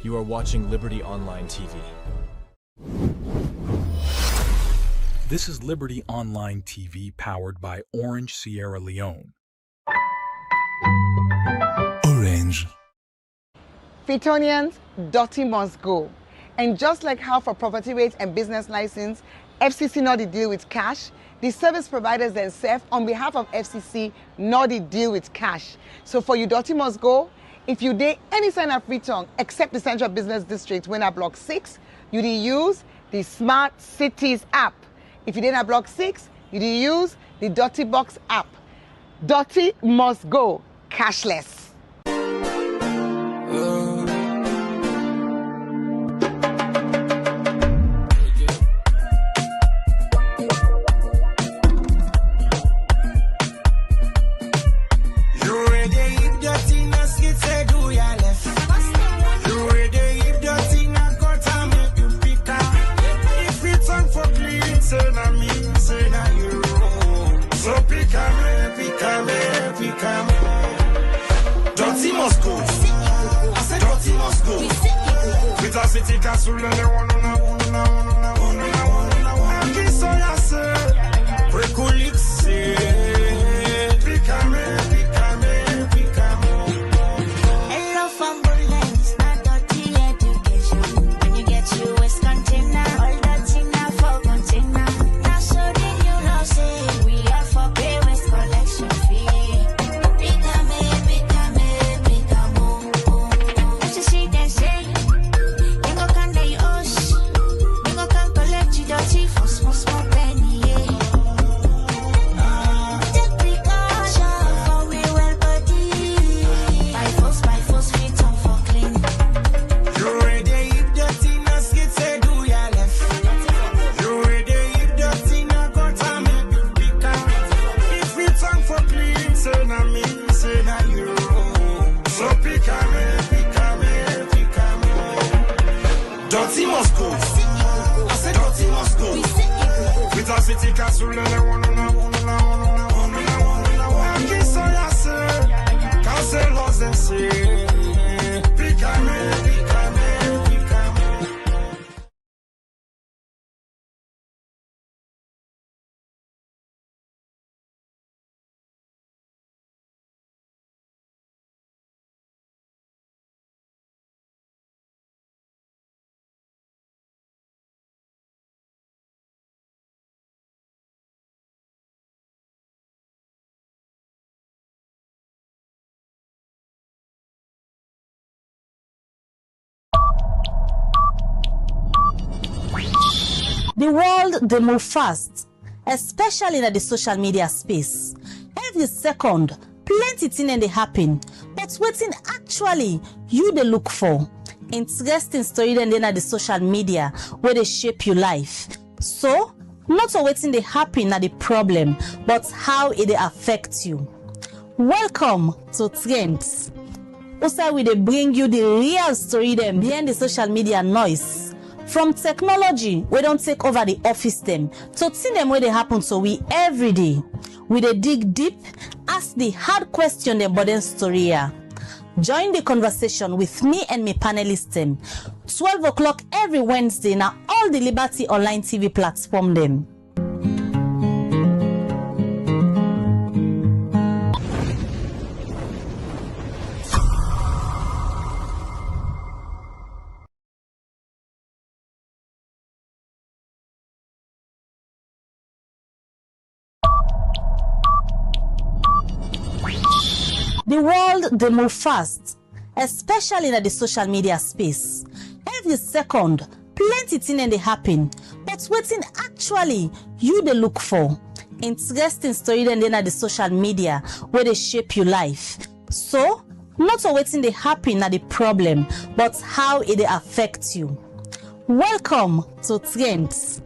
You are watching Liberty Online TV. This is Liberty Online TV powered by Orange Sierra Leone. Orange. Fitonians, dirty must go. And just like how for property rates and business license, FCC not the deal with cash, the service providers themselves on behalf of FCC not the deal with cash. So for you dirty must go, if you did any sign of return except the Central Business District when at Block 6, you did use the Smart Cities app. If you did at Block 6, you did use the Dirty Box app. Dirty must go, cashless. Dirty must go. I said dirty must go. With a city castle and they want Hello from Bullens, not dirty education. When you get US container, all dirty now for container. Now so then you know say we are for pay West collection fee. FCC then say, they go can they us, they go can collect you dirty for small penny. Take precaution for we well body. By force fit on for clean. you ready if dirty na skit say do ya left. You ready if dirty na got a make you pick up. If we turn for clean, say na me, say na you. So pick a me. Dirty must go. I said dirty must go. With a city castle and they want kiss on ya say. Cancel us and say pick a me. The world, they move fast, especially in the social media space. Every second, plenty things they happen, but waiting actually you they look for. Interesting story then at the social media where they shape your life. So, not waiting they happen at the problem, but how it they affect you. Welcome to Trends. Also, we they bring you the real story them behind the social media noise. From technology, we don't take over the office them, to see them where they happen to we every day. We they dig deep, ask the hard question them but then story here. Join the conversation with me and my panelists them. 12 o'clock every Wednesday now all the Liberty Online TV platform them. The world, they move fast, especially in the social media space. Every second, plenty things they happen, but waiting actually you they look for. Interesting story then at the social media where they shape your life. So, not waiting they happen at the problem, but how it they affect you. Welcome to Trends.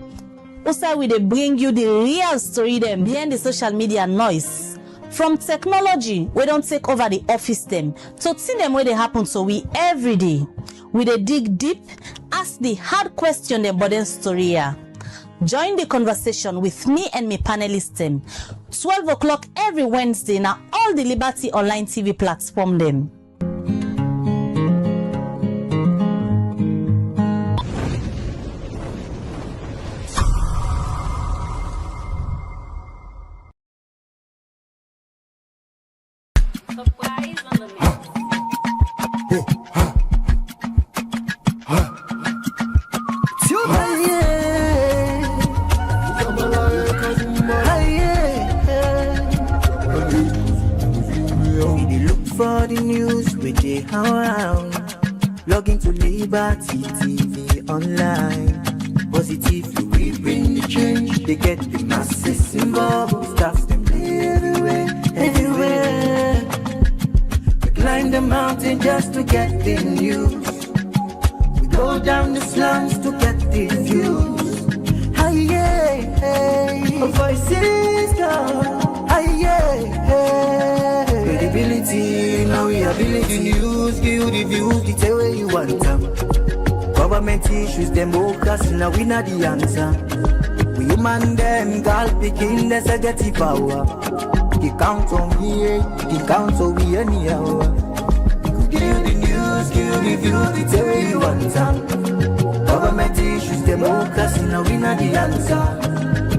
Also, we they bring you the real story them behind the social media noise. From technology, we don't take over the office them, to see them where they happen to we every day. We they dig deep, ask the hard question them but then story here. Join the conversation with me and my panelists them. 12 o'clock every Wednesday now all the Liberty Online TV platform them. Log into Liberty TV online. Positively we bring the change. They get the masses involved. Staff them everywhere. We climb the mountain just to get the news. We go down the slums to get the views. Hi, yeah, hey. Our voices gone. Hi, yeah, hey. Credibility, now we ability. News, give the views, the tell where you want them. Government issues, democracy, now we not the answer. We human them, girl picking, there's a get power. He count on me, he count on we anyhow. Give the news, give the views, the tell where you want them. Government issues, democracy, now we not the answer.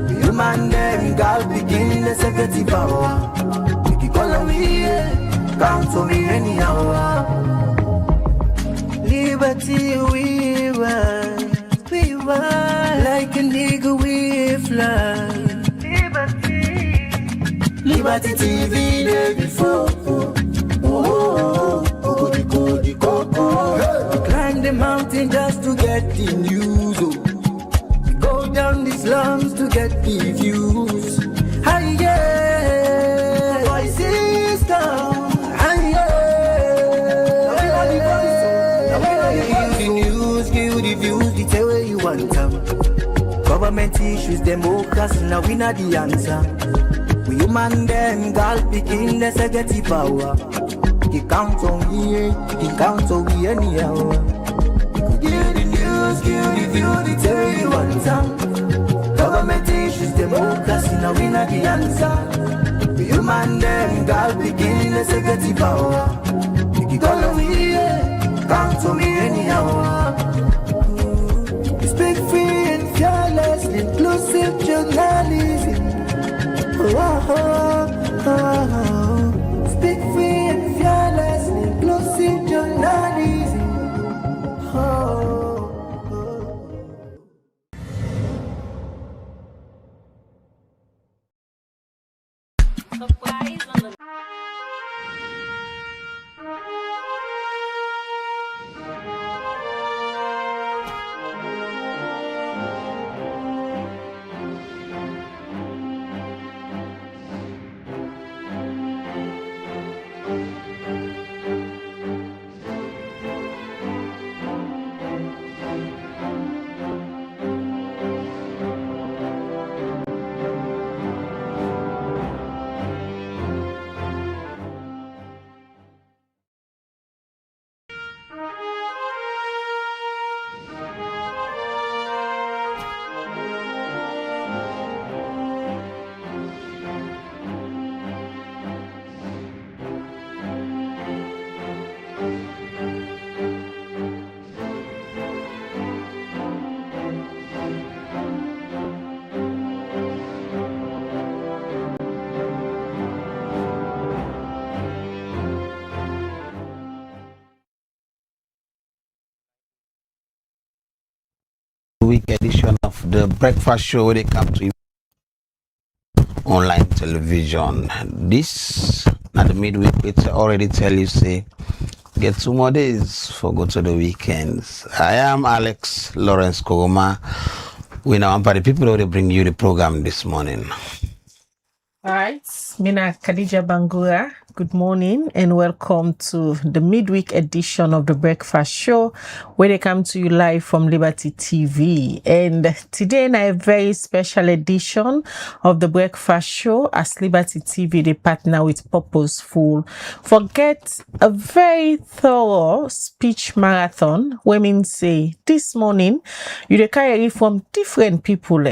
We human them, girl picking, there's a get power. He call on me, count on me anyhow. Liberty we ride, like a nigga we fly. Liberty TV day before. We climb the mountain just to get the news. We go down the slums to get the views. Hi, yeah, voices down. Hi, yeah. Government issues, democracy, now we not the answer. We human them, girl picking, there's a get power. He count on me, he count on we anyhow. Give the news, give the view, the tell you want some. Government issues, democracy, now we not the answer. We human them, girl picking, there's a get power. He call on me, count on me anyhow. Speak free and fearless, inclusive journalism. Speak free and fearless, inclusive journalism. Week edition of the breakfast show where they come to you online television. This at the midweek, it's already tell you say get 2 more days for go to the weekends. I am Alex Lawrence Kogoma. We now for the people who bring you the program this morning. All right, Mina Khadija Bangura, good morning and welcome to the midweek edition of the Breakfast Show where they come to you live from Liberty TV. And today in a very special edition of the Breakfast Show as Liberty TV, they partner with Purposeful. Forget a very thorough speech marathon. Women say this morning, you they carry from different people.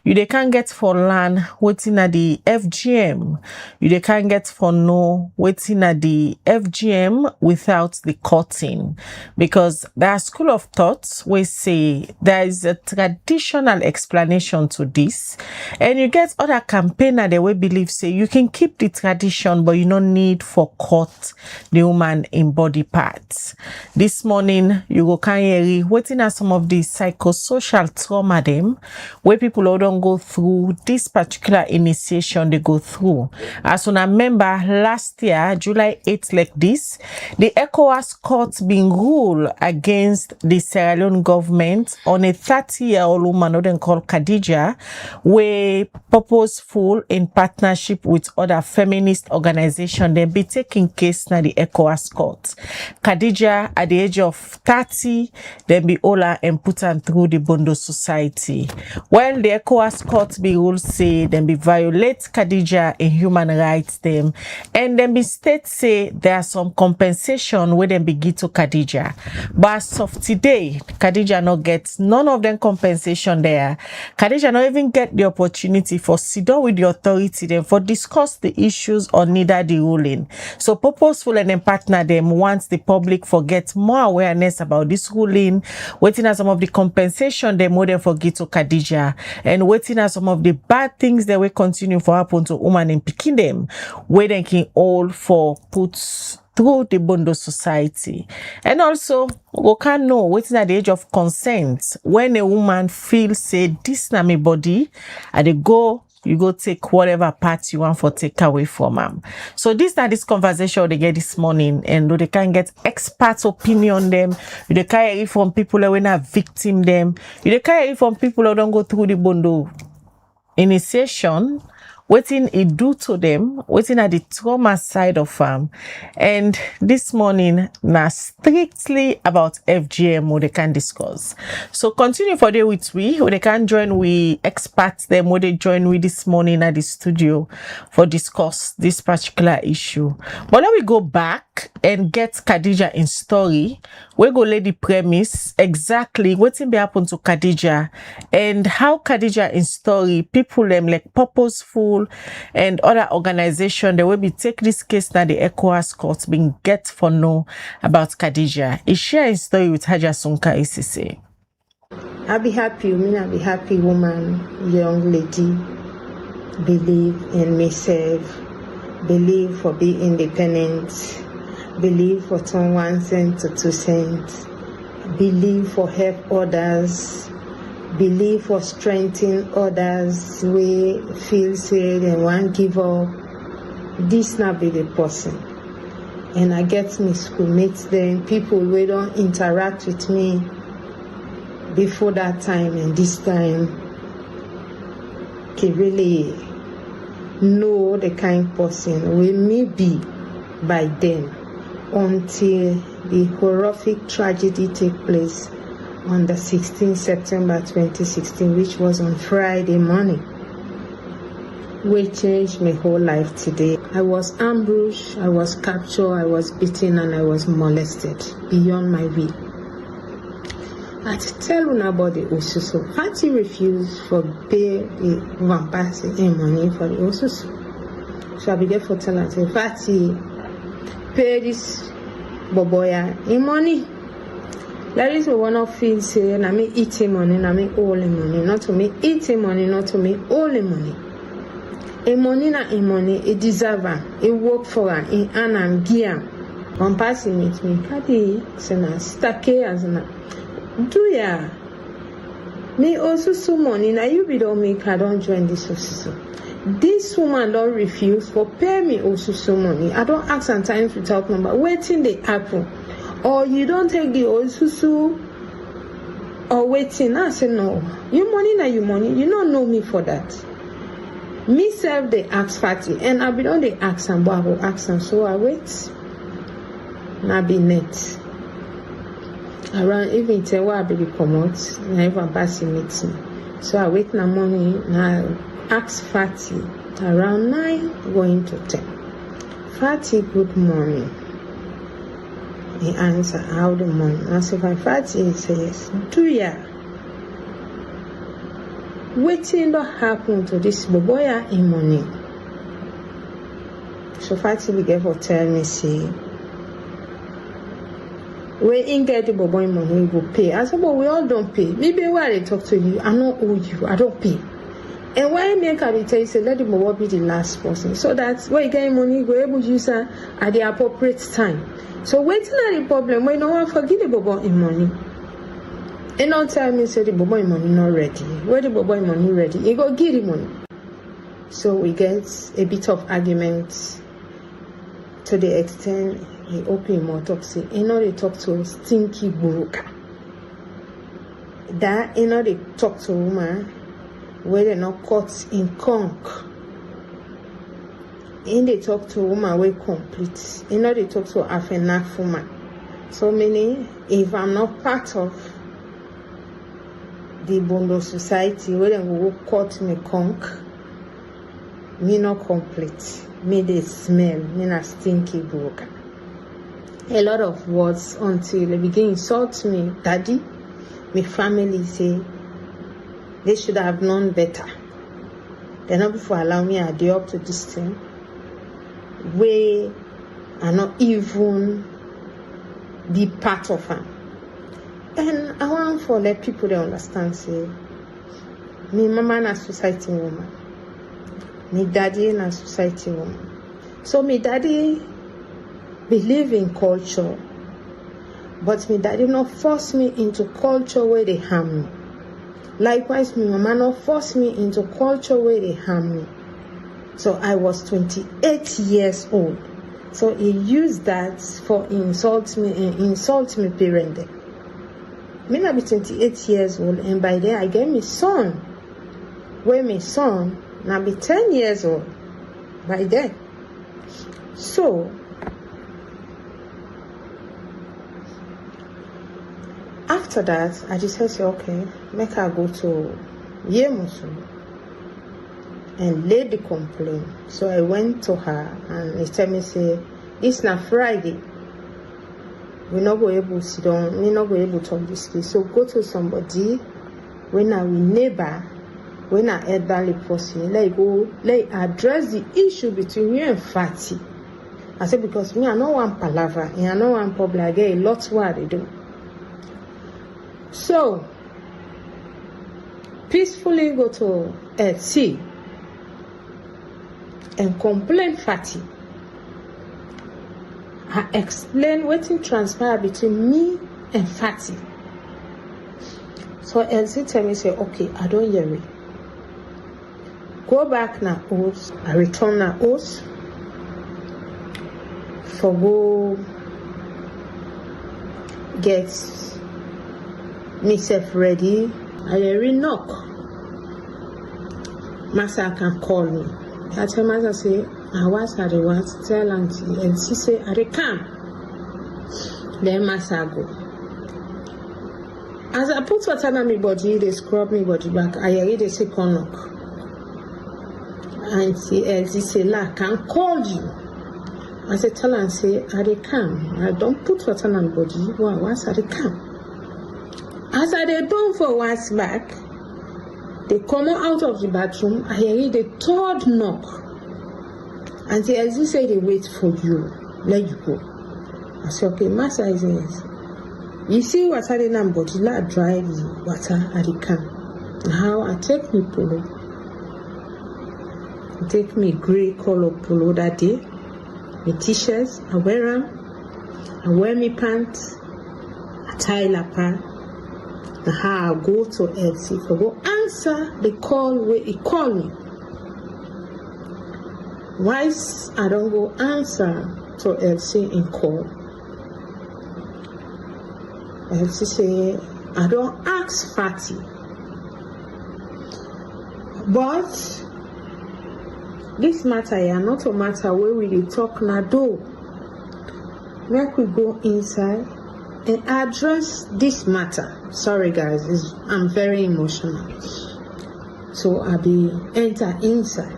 You they can get for learn waiting at the FGM. You they can get for know waiting at the FGM without the cutting, because there are school of thoughts we say there is a traditional explanation to this, and you get other campaigner they will believe say you can keep the tradition but you don't need for cut the woman in body parts. This morning you go carry waiting at some of the psychosocial trauma them where people who don't go through this particular initiation they go through. As on a member last year, July 8th, like this, the ECOWAS court been ruled against the Sierra Leone government on a 30-year-old woman who they call Khadija, where purposeful in partnership with other feminist organizations, they be taking case now the ECOWAS court. Khadija, at the age of 30, they be Ola and put her through the Bondo Society. While the ECOWAS court be rule say them be violate Khadija in human rights them, and then be state say there are some compensation where them be give to Khadija. But as of today, Khadija not get none of them compensation there. Khadija not even get the opportunity for sit down with the authority them for discuss the issues or neither the ruling. So purposeful and then partner them once the public forget more awareness about this ruling, waiting at some of the compensation they more than forget to Khadija, and waiting at some of the bad things that will continue for happen to women in picking them, where they can all for puts through the Bondo Society. And also, we can know waiting at the age of consent when a woman feels say this na my body, and they go. You go take whatever part you want for take away from them. So this conversation they get this morning, and they can get expert opinion them. They can hear from people that were not victim them. They can hear from people who don't go through the Bondo initiation. Waiting it do to them, waiting at the trauma side of them. And this morning, now strictly about FGM, what they can discuss. So continue for day with we, or they can join we experts them, what they join with this morning at the studio for discuss this particular issue. But let we go back and get Khadija in story. We go lay the premise exactly what be happen to Khadija and how Khadija in story, people them like purposeful and other organization they will be take this case now the ECOWAS court being get for know about Khadija. Is share a story with Haja Sunka ECC. I'll be happy, I'll be happy woman, young lady, believe in myself, believe for be independent, believe for turn 1 cent to 2 cents, believe for help others, believe for strengthen others, we feel sad and won't give up. This not be the person. And I get me schoolmates then, people who don't interact with me before that time and this time can really know the kind of person we may be by then until the horrific tragedy take place on the 16th September 2016, which was on Friday morning, which changed my whole life today. I was ambushed, I was captured, I was beaten, and I was molested beyond my will. I tell una about the Osusu. Party refused for pay the vampires money for the Osusu. So I began for telling her, Party pay this boboya in money. That is one of feel say, na me eating money, na me all the money. Not to me eating money, not to me all the money. A money na a money, it deserve her, it work for her, it earn and give her. One person meet me, Kadi, sena, stake as na. Do ya? Me also so money, na you be don't make her don't join this also. This woman don't refuse for pay me also so money. I don't ask sometimes without number. Waiting the apple. Or you don't take the Osusu or waiting. I say no. You money na you money. You don't know me for that. Me self they ask Fatty and I be on the ask and I will ask them. So I wait. Na be net. Around even tell what I be come out. Na even passing meet me. So I wait na money. Na ask Fatty around 9 going to 10. Fatty, good morning. He answer how the morning. I say my Fatty says, do ya? Waiting to happen to this boboya in money. So Fatty began to tell me, say, we ain't get the boboya money, we go pay. I said, but we all don't pay. Maybe why they talk to you, I don't owe you, I don't pay. And why make a tell you say let the boboya be the last person, so that when you get money, you go able to use her at the appropriate time. So waiting at the problem when no one forget the boboya in money. And don't tell me say the boboya money not ready. Where the boboya money ready, you go give the money. So we get a bit of arguments. to the extent he open him mouth talk say, you know they talk to stinky broker. That you know they talk to woman where they not cut in conk. In they talk to woman where complete. You know they talk to half enough woman. So meaning if I'm not part of the Bondo society where they will cut me conk, me not complete. Me they smell, me not stinky broker. A lot of words until they begin insult me, daddy. My family say they should have known better. They not before allow me to do up to this thing. Where I not even be part of them. And I want for let people they understand say me mama na society woman. Me daddy na society woman. So me daddy believe in culture, but me daddy not force me into culture where they harm me. Likewise, me mama not force me into culture where they harm me. So I was 28 years old. So he used that for insult me parent. Me not be 28 years old, and by then I get my son. Where my son now be 10 years old by then. So after that, I decided to say, okay, make her go to Yemusu and lay the complaint. So I went to her and they tell me, say, it's not Friday. We're not going able to sit down, we're not going able to talk this case. So go to somebody, when I will neighbor, when I elderly person, let address the issue between you and Fatty. I said, because me, I don't want palaver, and I don't want problem, I get a lot what they do. So, peacefully go to LC and complain Fatty. I explain what transpired between me and Fatty. So LC tell me, say, okay, I don't hear it. Go back na house, I return na house. For go get myself ready. I really knock. Master can call me. I tell Master say, I was at the want to tell auntie, and she say, I come. Then Master go. As I put water on my body, they scrub my body back. I hear the second knock. Auntie Elsie say, La can call you. I say, tell her and say, I come. I don't put water on my body. Well, once I come. As I done for once back, they come out of the bathroom. I hear the third knock. And the Elsie say they wait for you. Let you go. I say, okay, Master is yes. You see water in my body, let dry the water at the can. How I take me polo. I take me grey color polo that day. My t-shirts, I wear them. I wear my pants. I tie lapel. And how I go to Elsie for go answer the call where he call me. Why I don't go answer to Elsie in call? Elsie say, I don't ask Fatty. But this matter here, not a matter where we talk now do. Make we go inside and address this matter. Sorry guys, I'm very emotional. So I be enter inside.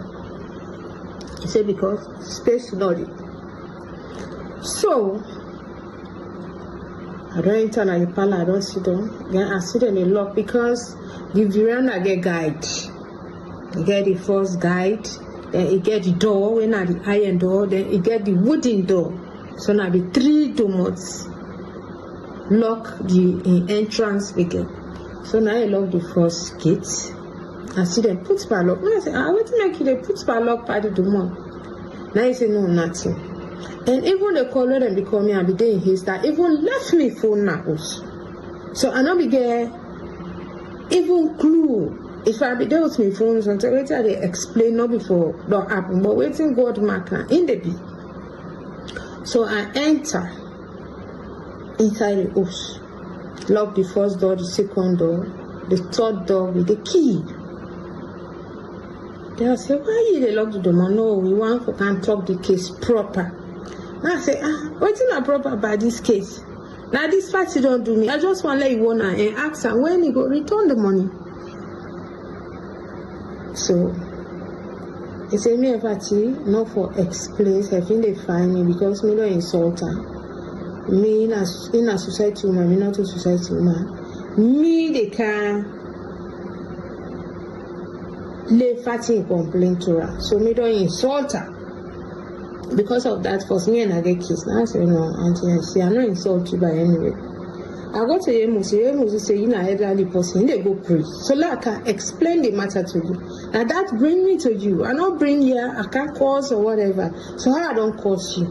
I say because space not it. So I don't enter in the parlor, I don't sit down. Then I sit in the lock because the veranda get guide. I get the first guide, then it get the door, when I the iron door, then it get the wooden door. So now the 3 doors lock the entrance again. So now I lock the first gate. I see them put by lock. Now I say, what make you they put by lock by the door? Now I say no, nothing. And even the caller them because me and be there in his that even left me phone now. So I not be there even clue. If I be there with my phones until later they explain not before don't happen, but waiting God mark now in the be. So I enter inside the house, lock the first door, the second door, the third door with the key. Then I say, why you lock the door? No, we want to can talk the case proper. And I say, what's not proper by this case? Now this party don't do me. I just want to let you want and ask her when you go return the money. So he say me a party not for explain. I think they find me because me don't insult her. Me in a society woman, me not a society woman. Me they can lay fatty complaint to her. So me don't insult her. Because of that, first me and I get kissed. Now I say no, auntie, I say I don't insult you by anyway. I go to Yemusi say you know elderly person, they go pray. So like I can explain the matter to you. Now that bring me to you. I not bring here, I can't cause or whatever. So how I don't cause you?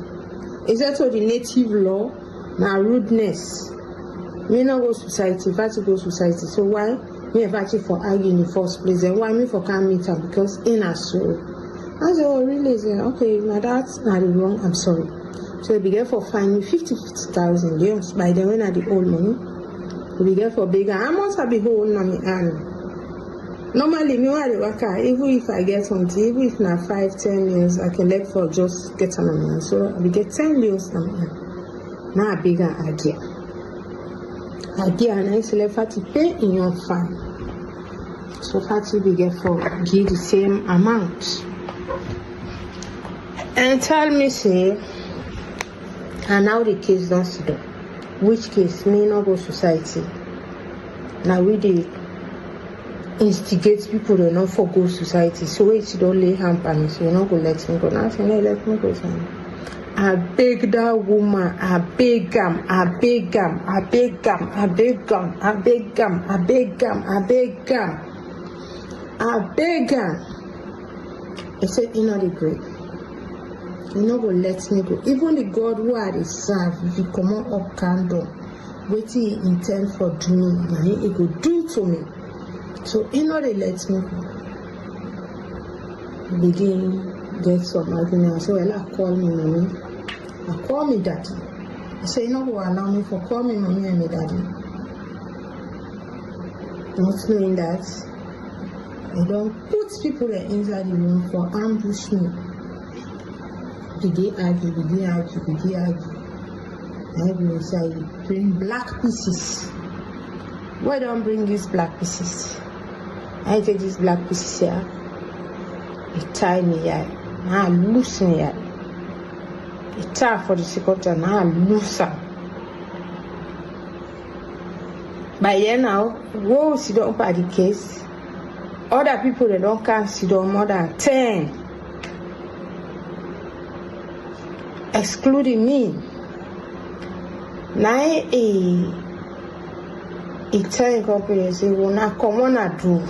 Is that to the native law? Now rudeness. Me not go society, if I to go society. So why me if I for argue in the first place? Then why me for can't meet her? Because in a soul. I said, oh really? Say, okay, now that's not wrong, I'm sorry. So they began for fine me 50,000 years. By then when I the old money, we began for bigger. I must have the whole money and normally me want to work out, even if I get something, even if now 5-10 years, I can let for just get some money. So we get 10 years now a bigger idea. And I select to pay in your fund. So party we get for give the same amount. And tell me say, and now the case don't sit down. Which case may not go society. Now we dey instigate people to not for go society. So wait, you don't lay hand on me, so you not go let me go. Now say no, let me go. I beg that woman, I beg him. I said, you know the great. You know go let me go. Even the God who I serve, if you come up candle, what he intend for doing, and he go do to me. So you know they let me go. Begin get some argument. So well, I call me mommy. I call me daddy. I say you know go allow me for call me mommy and me daddy. Not knowing that I don't put people inside the room for ambush me. They argue. Everyone say you bring black pieces. Why don't bring these black pieces? I take these black pieces here. They tie me here. Now I loose me here. They tie for the second time. Now I loose her. By then now, go sit down by the case. Other people they don't come sit down more than 10. Excluding me. Now a telling company say, well, now come on and do.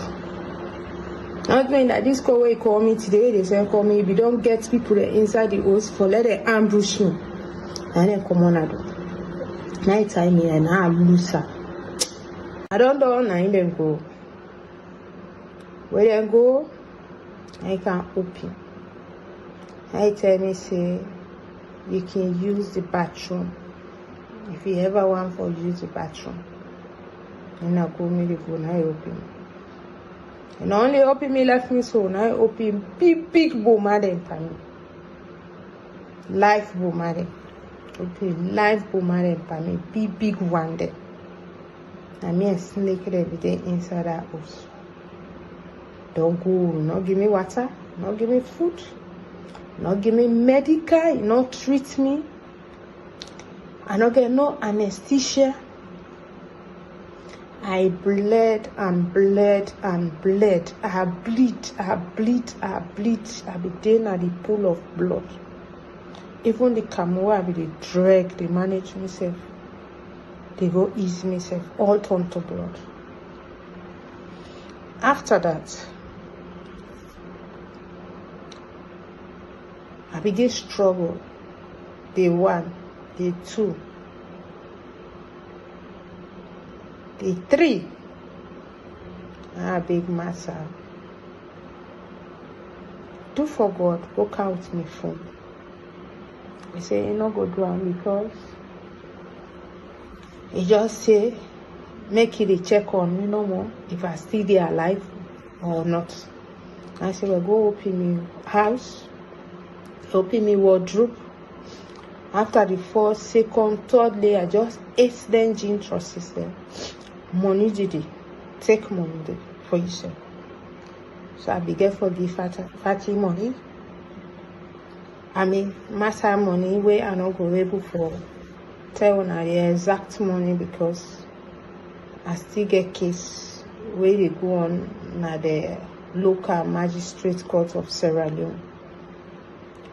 Not mean that this call way call me today, they say call me, if you don't get people inside the house for let them ambush me. And then come on and do. Now time me and I lose her. I don't know now them go. Where they go, I can open. I tell me say you can use the bathroom. If you ever want to use the bathroom, and I go me the phone, I open. And only open me left me so now I open big boomer them for me. Life boomer them. Open life boomer them for me. Big one there. And me and snake everything inside that house. Don't go, not give me water, not give me food. Not give me medical, not treat me. I don't get no anesthesia. I bled. I bleed. I bleed. I be down at the pool of blood. Even the camera be the drag, they manage myself. They go ease myself, all turn to blood. After that, I begin struggle. Day 1, day 2, day 3. Big matter. Do for God, work out my phone. He say he no go do am because he just say make he dey check on me no more if I still dey alive or not. I say, well, go open me house, open me wardrobe. After the first, second, third day, I just ate them gin trusses there. Money did it. Take money there for yourself. So I began for give fatty money. I mean, matter money where I not go able for tell on the exact money because I still get case where they go on na the local magistrate court of Sierra Leone.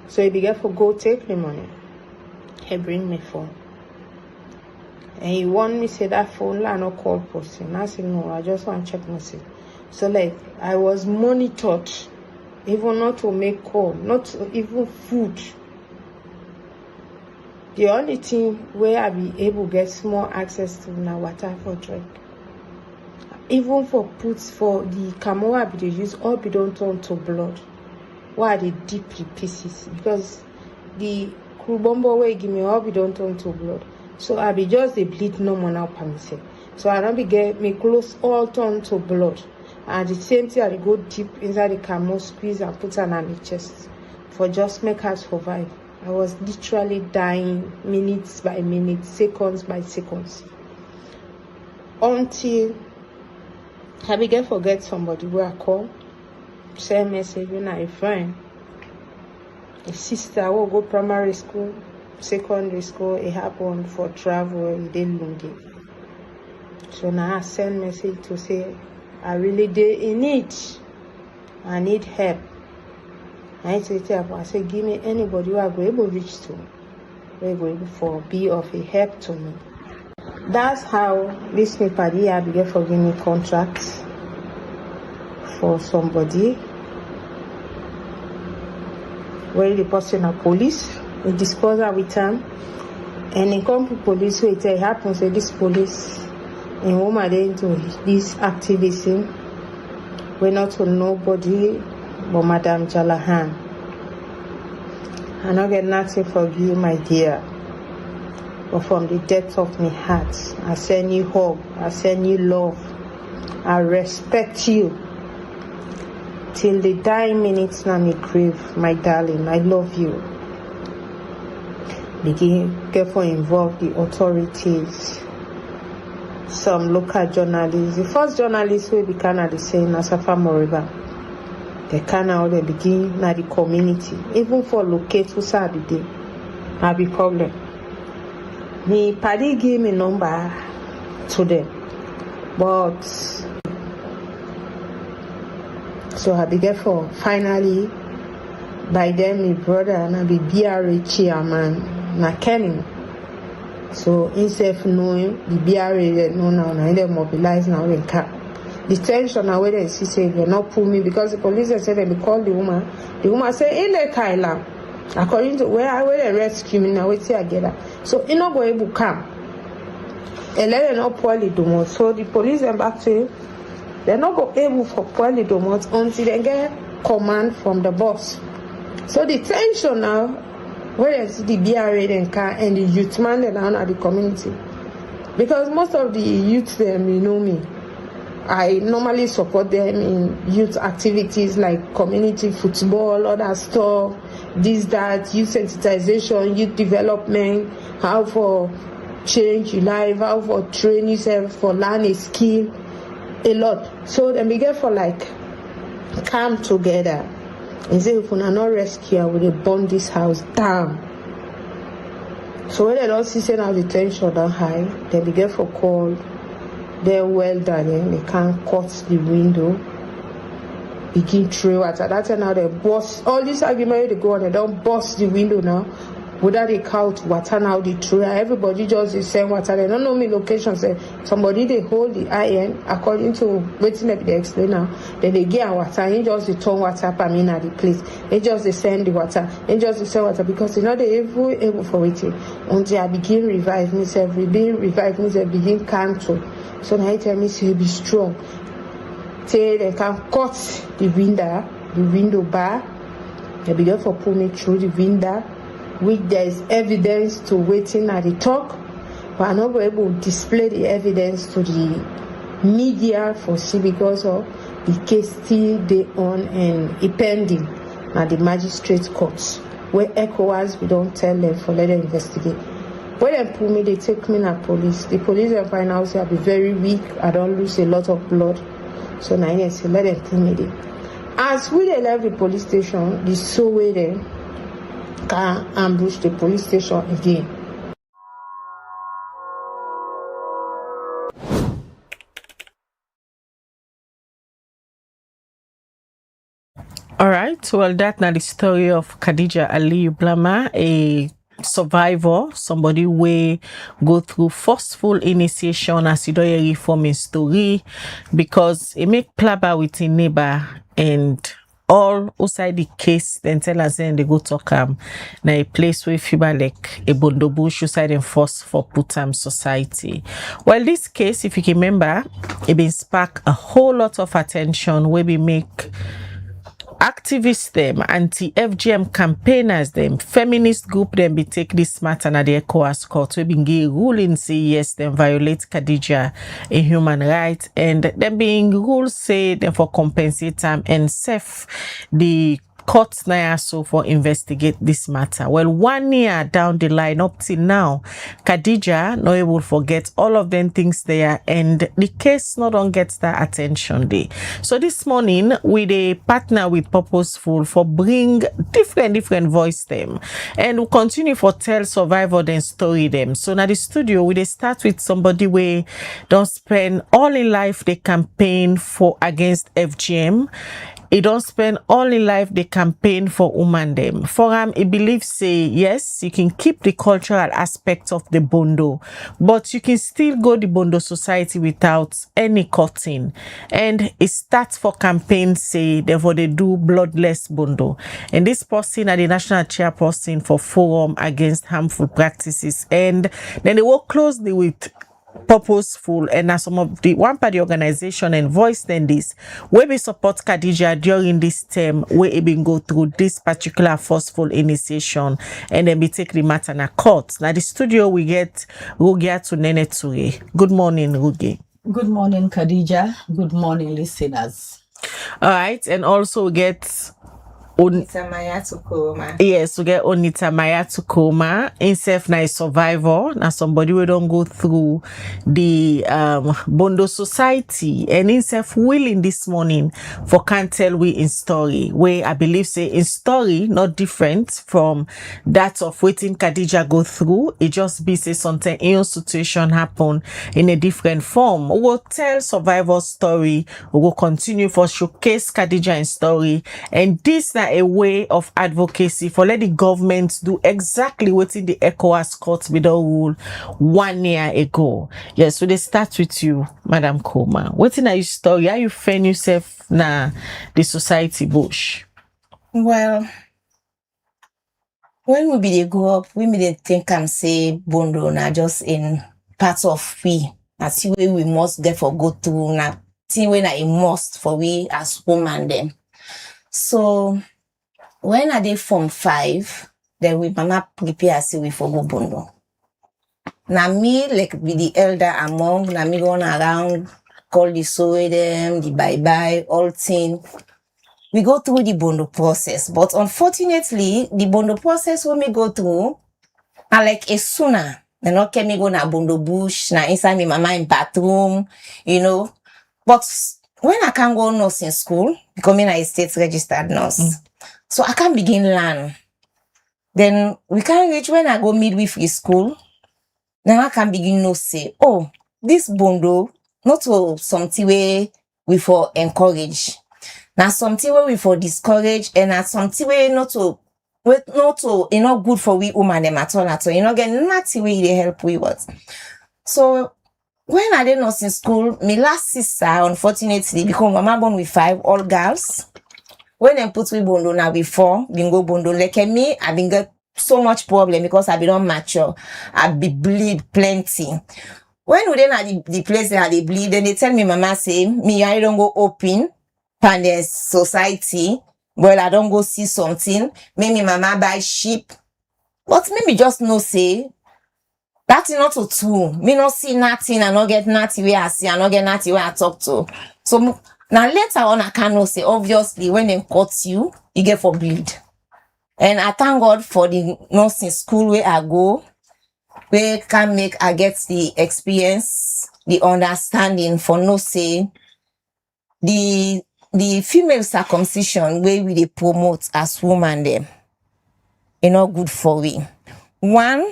So he began for go take the money. He bring me phone. And he want me say that phone I not call person. I said no, I just want to check message. So like I was monitored, even not to make call, not to even food. The only thing where I be able to get small access to now water for drink. Even for puts for the camo I be they use all be don't turn to blood. Why they deep the pieces? Because the crew bomber way give me all be don't turn to blood. So I be just the bleed no more now per myself. So I don't be get me close all turn to blood. And the same thing I go deep inside the camo, squeeze and put an on the chest for just make her survive. I was literally dying minutes by minutes, seconds by seconds. Until I began forget somebody where I call, send message when I friend. A sister will go primary school, secondary school, it happened for travel in Lungi. So now I send message to say I really did in need. I need help. I say give me anybody who I go able to reach to, who go able for be of a help to me. That's how this party I began for giving me contracts for somebody. Where the person a police, we discuss her with them, and in come to police where it happens say this police in woman they into this activism. We not to nobody but Madam Jalahan. I don't get nothing for you, my dear. But from the depth of my heart, I send you hope, I send you love, I respect you. Till the dying minutes now me grave, my darling, I love you. Begin careful involve the authorities, some local journalists. The first journalists will be Canada saying Nasafa Moriba. They can now they begin na the community. Even for locate who said the day, I be problem. Me party give me number to them, but so I began for finally by then my brother and I be BRA chairman na Kenny. So instead knowing the BRA they know now they mobilize now they can. The tension now where they see say they not pull me because the police they said they call the woman. The woman say in the Thailand. According to where they rescue me now, wait till I get that. So you not go able to come. And let them not poorly do. So the police them back to they're not go able for poorly do until they get command from the boss. So the tension now, where is the BRA and car and the youth man that are at the community. Because most of the youth them, you know me. I normally support them in youth activities like community football, other stuff, this, that, youth sensitization, youth development, how for change your life, how for train yourself, for learn a skill, a lot. So then we get for like come together and say if we are not rescue, we will burn this house down. So when they don't see say now the tension down high, then we get for call. They're well done, they can't cut the window, begin through water. That's now they bust all this argument they go on, they don't bust the window now. Without they count water now they throw. Everybody just the same water. They don't know me location. Say somebody they hold the iron according to waiting up they explain now. Then they get water, and just the turn water per me at the place. They just they send the water, they just the send water because you know they able for waiting. Until I begin revive myself, begin cancel. So now he tell me say be strong. Say they can cut the window bar. They begin for pull me through the window. which there is evidence to waiting at the talk, but I'm not able to display the evidence to the media for see because of the case still they on and it pending at the magistrate courts, where ECOWAS we don't tell them for let them investigate. When they pull me, they take me to police. The police and find out I'll be very weak. I don't lose a lot of blood. So now I say let them pull me there. As we they left the police station, the so way they can ambush the police station again. All right. Well, that's now the story of Khadija Aliyu Blama, a survivor, somebody we go through forceful initiation as you do a reforming story because it make plaba with a neighbor and all outside the case then tell us then they go talk na a place where feel like a bondo bush outside and force for putam society. Well, this case, if you can remember, it been spark a whole lot of attention where we make activists them, anti-FGM campaigners them, feminist group them be take this matter na the ECOWAS court. We been give ruling say yes, them violate Khadija a human right, and them being rules say them for compensate them and safe the courts now so for investigate this matter. Well, 1 year down the line up till now, Khadija no able forget all of them things there, and the case not on gets that attention day. So this morning we they partner with Purposeful for bring different voice them, and we continue for tell survivor then story them. So now the studio we they start with somebody where don't spend all in life they campaign for against FGM. He don't spend all in life the campaign for woman them. For him, he believes say yes, you can keep the cultural aspect of the Bondo, but you can still go the Bondo society without any cutting. And it starts for campaign say therefore they do bloodless Bondo. And this person are the national chairperson for Forum Against Harmful Practices. And then they work closely with Purposeful and as some of the one party organization and voice then this where we support Khadija during this term where it been go through this particular forceful initiation and then we take the matter na court. Now the studio we get Rugia to Nene Ture. Good morning, Rugi. Good morning, Khadija. Good morning, listeners. All right, and also we get yes, we get Onita Maya Tukoma, himself na a survivor, na somebody we don't go through the Bondo society, and himself willing this morning for can't tell we in story, where I believe say in story not different from that of waiting Khadija go through. It just be say something in situation happen in a different form. We will tell survivor story, we will continue for showcase Khadija in story, and this na a way of advocacy for let the government do exactly what in the ECOWAS court without rule 1 year ago. Yes, so they start with you, Madam Koma. What in your story? How you find yourself na the society bush? Well, when we be dey grow up, we may think and say Bondo na just in parts of we. That's the way we must therefore go through na thing when I must for we as woman them. So when I did Form 5, then we mama prepare say we for go Bondo. Now me like be the elder among, now me going around call the sow them, the bye-bye, all thing. We go through the Bondo process, but unfortunately, the Bondo process when we go through, I like a sooner. They not can me go na Bondo bush, na inside me mama in bathroom, you know. But when I can't go nursing school, becoming a state registered nurse, so I can begin learn. Then we can reach when I go midwifery school, then I can begin to say, oh, this Bondo, not to something where we for encourage. Now something where we for discourage, and now something where not to you know good for we woman them at all. You know, get nothing where they help we what. So when I did nursing school, my last sister, unfortunately, because mama born with 5 all girls. When they put me Bondo now before, bingo Bondo like me, I been got so much problem because I be not mature. I be bleed plenty. When we then at the place that they bleed, then they tell me mama say, me I don't go open pan the society. Well, I don't go see something. Make me mama buy sheep. But maybe just no say that's not to true. Me not see nothing, I not get nothing where I see, I not get nothing where I talk to. So now later on I cannot say obviously when they cut you get for bleed. And I thank God for the nursing school where I go, where can make I get the experience, the understanding for no say the female circumcision where we they promote as woman them. Not good for we. One,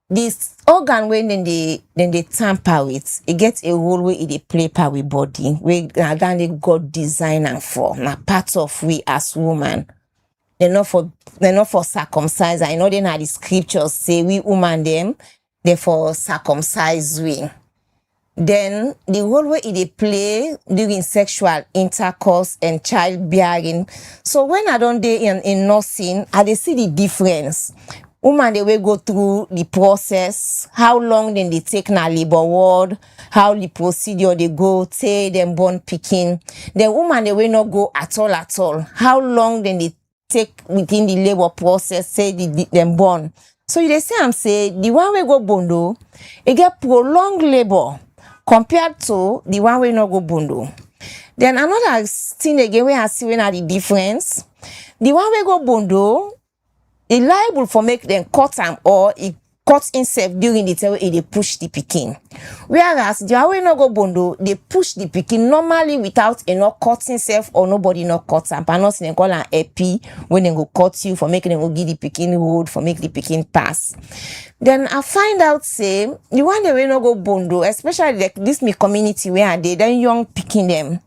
this organ when they tamper with, it gets a role where it play power with body, where God design and for na part of we as woman. They're not for circumcise. I know they na the scriptures say we woman them, they for circumcise we. Then the role where it play during sexual intercourse and childbearing. So when I don't dey in nursing, I dey see the difference. Woman they will go through the process, how long then they take na labor ward, how the procedure they go, say them born picking. The woman they will not go at all. How long then they take within the labor process, say them born. So you say I'm say the one we go bondo, it get prolonged labor compared to the one we not go bondo. Then another thing again where I see when are the difference. The one we go bondo, it liable for make them cut them or it cut himself during the time they push the picking. Whereas the one we not go bondo, they push the picking normally without not cut himself or nobody not cut them. But not they call an EP when they go cut you for making them go give the picking road for make the picking pass. Then I find out say the one they will not go bondo, especially like this me community where they then young picking them.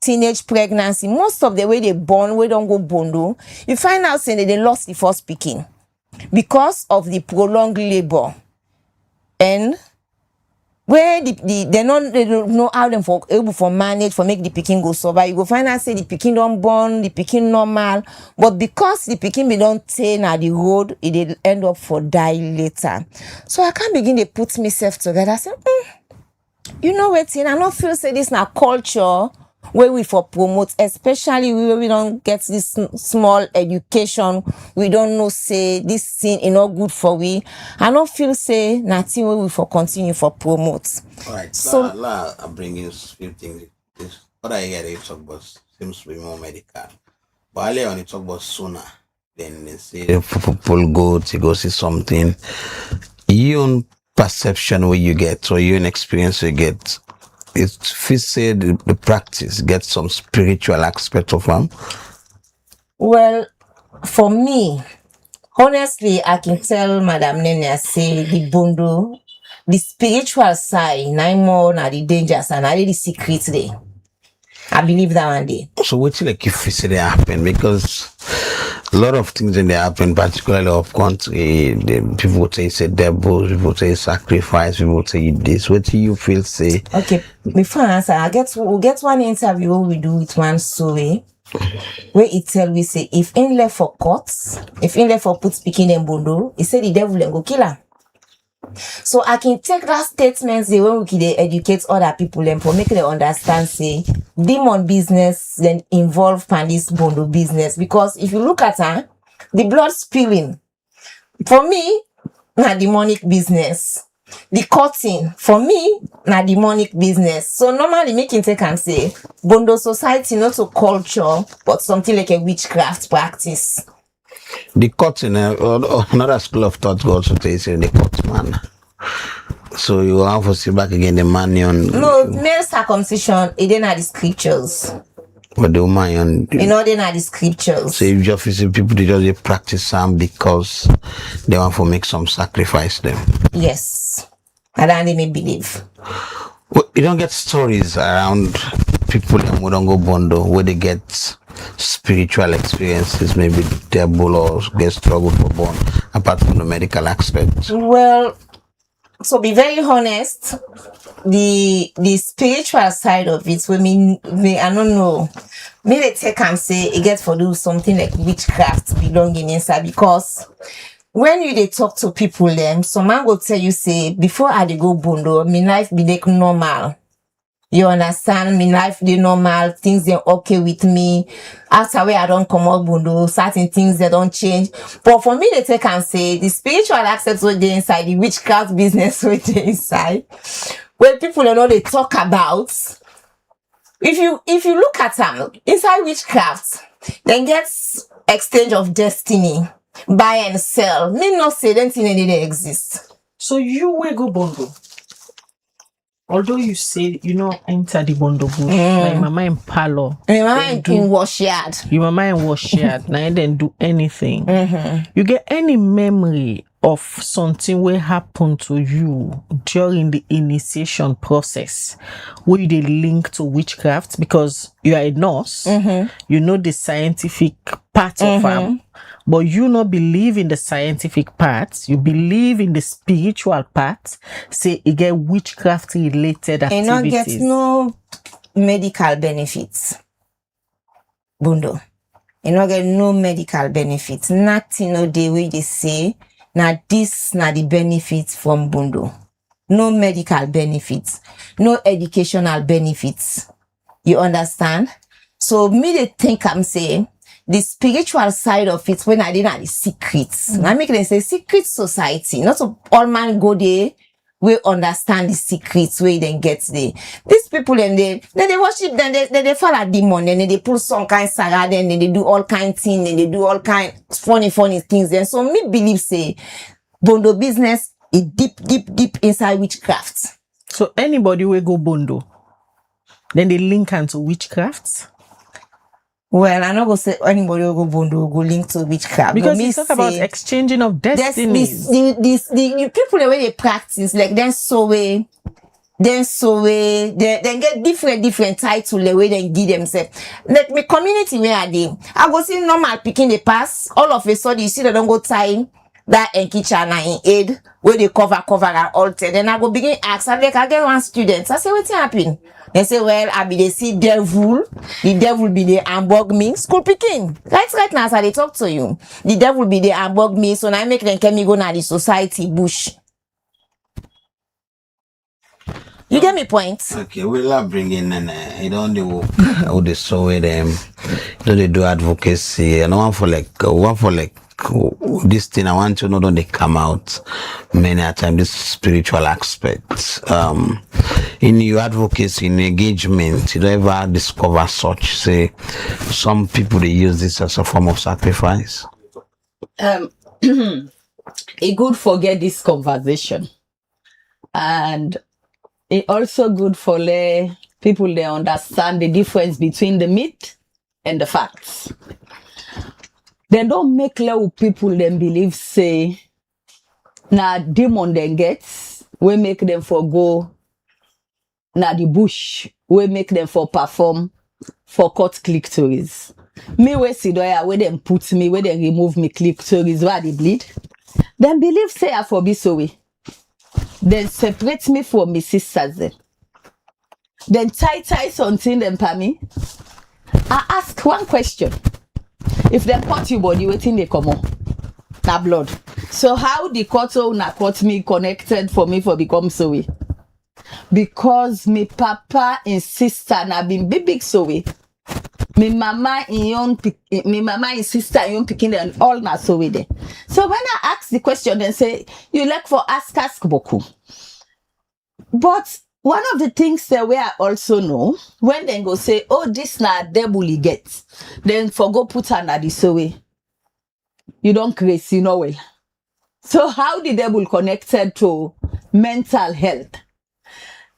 Teenage pregnancy, most of the way they born, we don't go bondo. You find out saying that they lost the first picking because of the prolonged labor. And where they don't know how them for able for manage for make the picking go survive. You go find out say the picking don't born, the picking normal, but because the picking be don't take na the road, it end up for die later. So I can't begin to put myself together. I say, you know what? I don't feel say this na culture where we for promote, especially where we don't get this small education, we don't know say this thing is not good for we. I don't feel say nothing where we for continue for promote. Alright, so I bring in a few things. What I hear they talk about seems to be more medical. But earlier when you talk about sooner, then they say people go to go see something. Your own perception where you get or your own experience you get. If we say the practice gets some spiritual aspect of them. Well, for me, honestly, I can tell Madam Nene say the bondo, the spiritual side, nine more na the dangers and I the secret there. I believe that one day. So what's like if we say they happen because a lot of things in there happen, particularly of country. People would say it's a devil, people would say sacrifice, people would say this. What do you feel say? Okay, before I answer, we'll get one interview we do with one story where it tell we say if in left for courts, if in left for put speaking in bondo, he said the devil and go kill her. So I can take that statement say when we can educate other people and for make them understand say demon business then involve this bondo business, because if you look at her, the blood spilling for me na demonic business. The cutting for me na demonic business. So normally making take and say bondo society not a culture but something like a witchcraft practice. The cutting, another school of thought goes to say the cut man. So you have to see back again the man on. No, male circumcision, it didn't have the scriptures. But the woman on. You know, they not the scriptures. So you just see people they just practice some because they want to make some sacrifice them. Yes, and then they may believe. Well, you don't get stories around people that don't go bondo where they get spiritual experiences, maybe devil or get struggle for born, apart from the medical aspect. Well, so be very honest, the spiritual side of it, I don't know, maybe take and say it gets for do something like witchcraft belonging inside, because when they talk to people them, some man will tell you say before I dey go bondo, my life be like normal. You understand? Me life the normal, things they okay with me. After where I don't come up bundo, certain things they don't change. But for me, they take and say the spiritual aspects what they inside, the witchcraft business what they inside, where people don't know they talk about. If you look at them inside witchcraft, then get exchange of destiny, buy and sell. Me not say them thing they exist. So you will go bondo. Although you say you know enter the bondo bush, like mama in parlor, mama in wash yard. Your mama in wash yard, now you didn't do anything. You get any memory of something will happen to you during the initiation process where you did link to witchcraft because you are a nurse, you know the scientific part of it, but you not believe in the scientific part, you believe in the spiritual part, say you get witchcraft related activities. And not get no medical benefits. Bundo. And not get no medical benefits. Nothing no day way they say. Now this na the benefits from Bundo. No medical benefits. No educational benefits. You understand? So me they think I'm saying the spiritual side of it when I didn't have the secrets. I make them say secret society. Not all man go there. We understand the secrets where then get there. These people then they worship, then they follow demon, then they pull some kind of saga, then they do all kind of things, then they do all kind funny things. Then so me believe say Bondo business is deep inside witchcraft. So anybody will go Bondo, then they link into witchcraft. Well, I'm not gonna say anybody will go Bondo go link to witchcraft. Because you talk about exchanging of destinies. The people the way they practice, like then get different title the way they give themselves. Like my community where are they? I go see normal picking the pass, all of a sudden you see they don't go time that in kitchen in aid where they cover and alter. Then I go begin ask, I get one student. I say, what's happening? They say, well, I be they see devil. The devil be the Hamburg me. School picking. Right now, as I talk to you. The devil be the Hamburg me. So now I make them can me go na the society bush. You get me point? Okay, we'll bring in and you don't do how they saw with them. You know they do advocacy and one for this thing I want to know don't they come out many a time this spiritual aspect. In your advocacy, in engagement, you don't ever discover such say some people they use this as a form of sacrifice. It good forget this conversation. And it also good for people they understand the difference between the myth and the facts. They don't make little people them believe say na demon then gets we make them for go na the bush we make them for perform for cut clitoris. Me we see doya where them put me where they remove me clitoris where they bleed. Then believe say I for be so way. Then separate me from my sisters then tie something them pa me. I ask one question. If they cut you body, waiting they come on. Na blood. So how the cut na cut me connected for me for become so way? Because me papa and sister na been big so way. Me mama and sister and picking them all na so way there. So when I ask the question, then say you like for ask boku. But one of the things that we also know, when they go say, oh, this na devil he gets, then for go put her na this way. You don't crazy, you know well. So how the devil connected to mental health?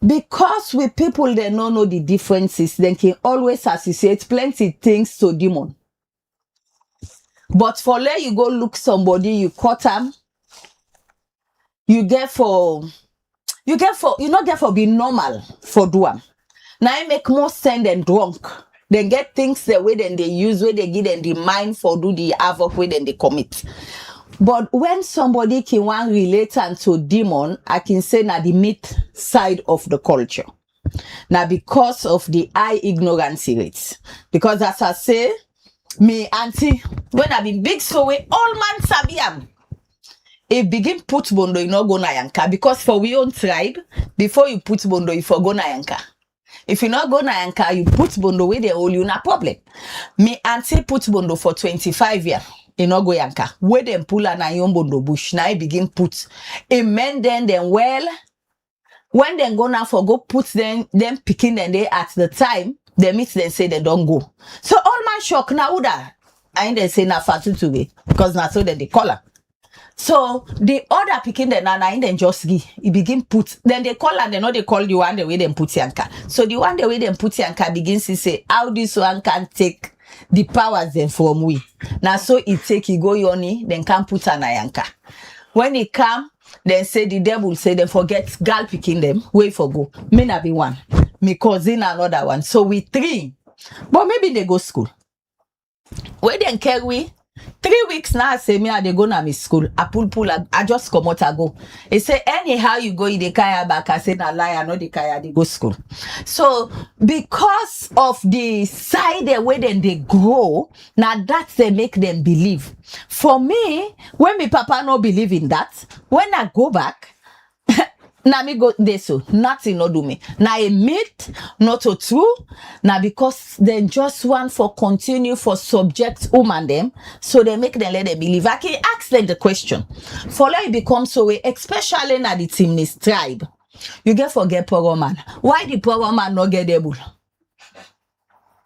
Because we people they don't know the differences, they can always associate plenty things to demon. But for let you go look somebody, you cut them, you not get for be normal for do am. Now it make more sense than drunk. They get things the way then they use, where they give them the mind for do the havoc way then they commit. But when somebody can want relate and to demon, I can say na the myth side of the culture. Now because of the high ignorance rates. Because as I say, me auntie, when I been big so way, all man sabi am. If begin put bondo, you not go na yanka. Because for we own tribe, before you put bondo, you for go na yanka. If you not go na yanka, you put bondo where they hold you, na problem. Me auntie put bondo for 25 years. You no go yanka. Where them pull and yon bondo bush. Now you begin put. Amen then well. When they go now for go put them picking them they at the time, they meet them say they don't go. So all man shock now that I ain't they say na fatu to be because now so then they call her. So the other picking the nana in then just give. He begin put. Then they call and they know they call the one the way they put yanka. So the one the way they put yanka begins to say how this one can take the powers then from we. Now so it take he go yoni then can put an yanka. When he come then say the devil say they forget girl picking them. Wait for go. Me na be one. Me cousin another one. So we 3. But maybe they go school. Where then carry 3 weeks now, I say me they go na me school. I pull, I just come out, I go. He say anyhow you go in the kaya back. I say na lie, I know the kaya they go school. So because of the side the way then they grow, now that they make them believe. For me, when my papa no believe in that, when I go back. Now me go there so nothing no do me. Now a myth, not so true. Now because they just want for continue for subject woman them, so they make them let them believe. I can ask them the question. For like become so way, especially na the Timnis tribe. You get forget poor man. Why the poor man not get able?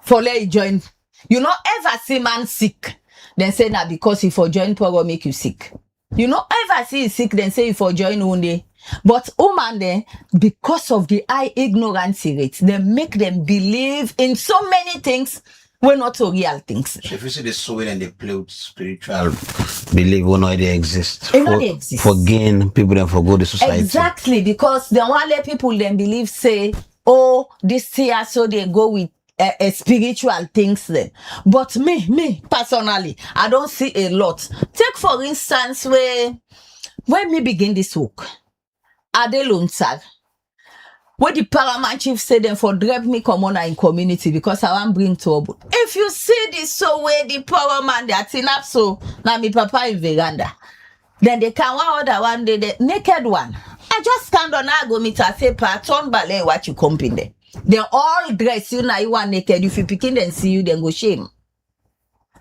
For like join. You know ever see man sick, then say now because if for join poor make you sick. You know ever see sick, then say if for join one day. But woman then, because of the high ignorance rate, they make them believe in so many things we're not so real things. So if you see the soul and they play with spiritual belief, we know they exist. They exist. For gain, people then forgo the society. Exactly, because they want let people then believe, say, oh, this year, so they go with spiritual things then. But me, personally, I don't see a lot. Take for instance, when me begin this work, Adeluntsag, where the paramount chief said them for drive me come on in community because I want bring trouble. If you see this so where the power man they are tin up so now me papa in veranda. Then they can one other one day the naked one. I just stand on I go meet a say turn ballet what you come in there. They all dress you now you are naked. If you picking and see you then go shame.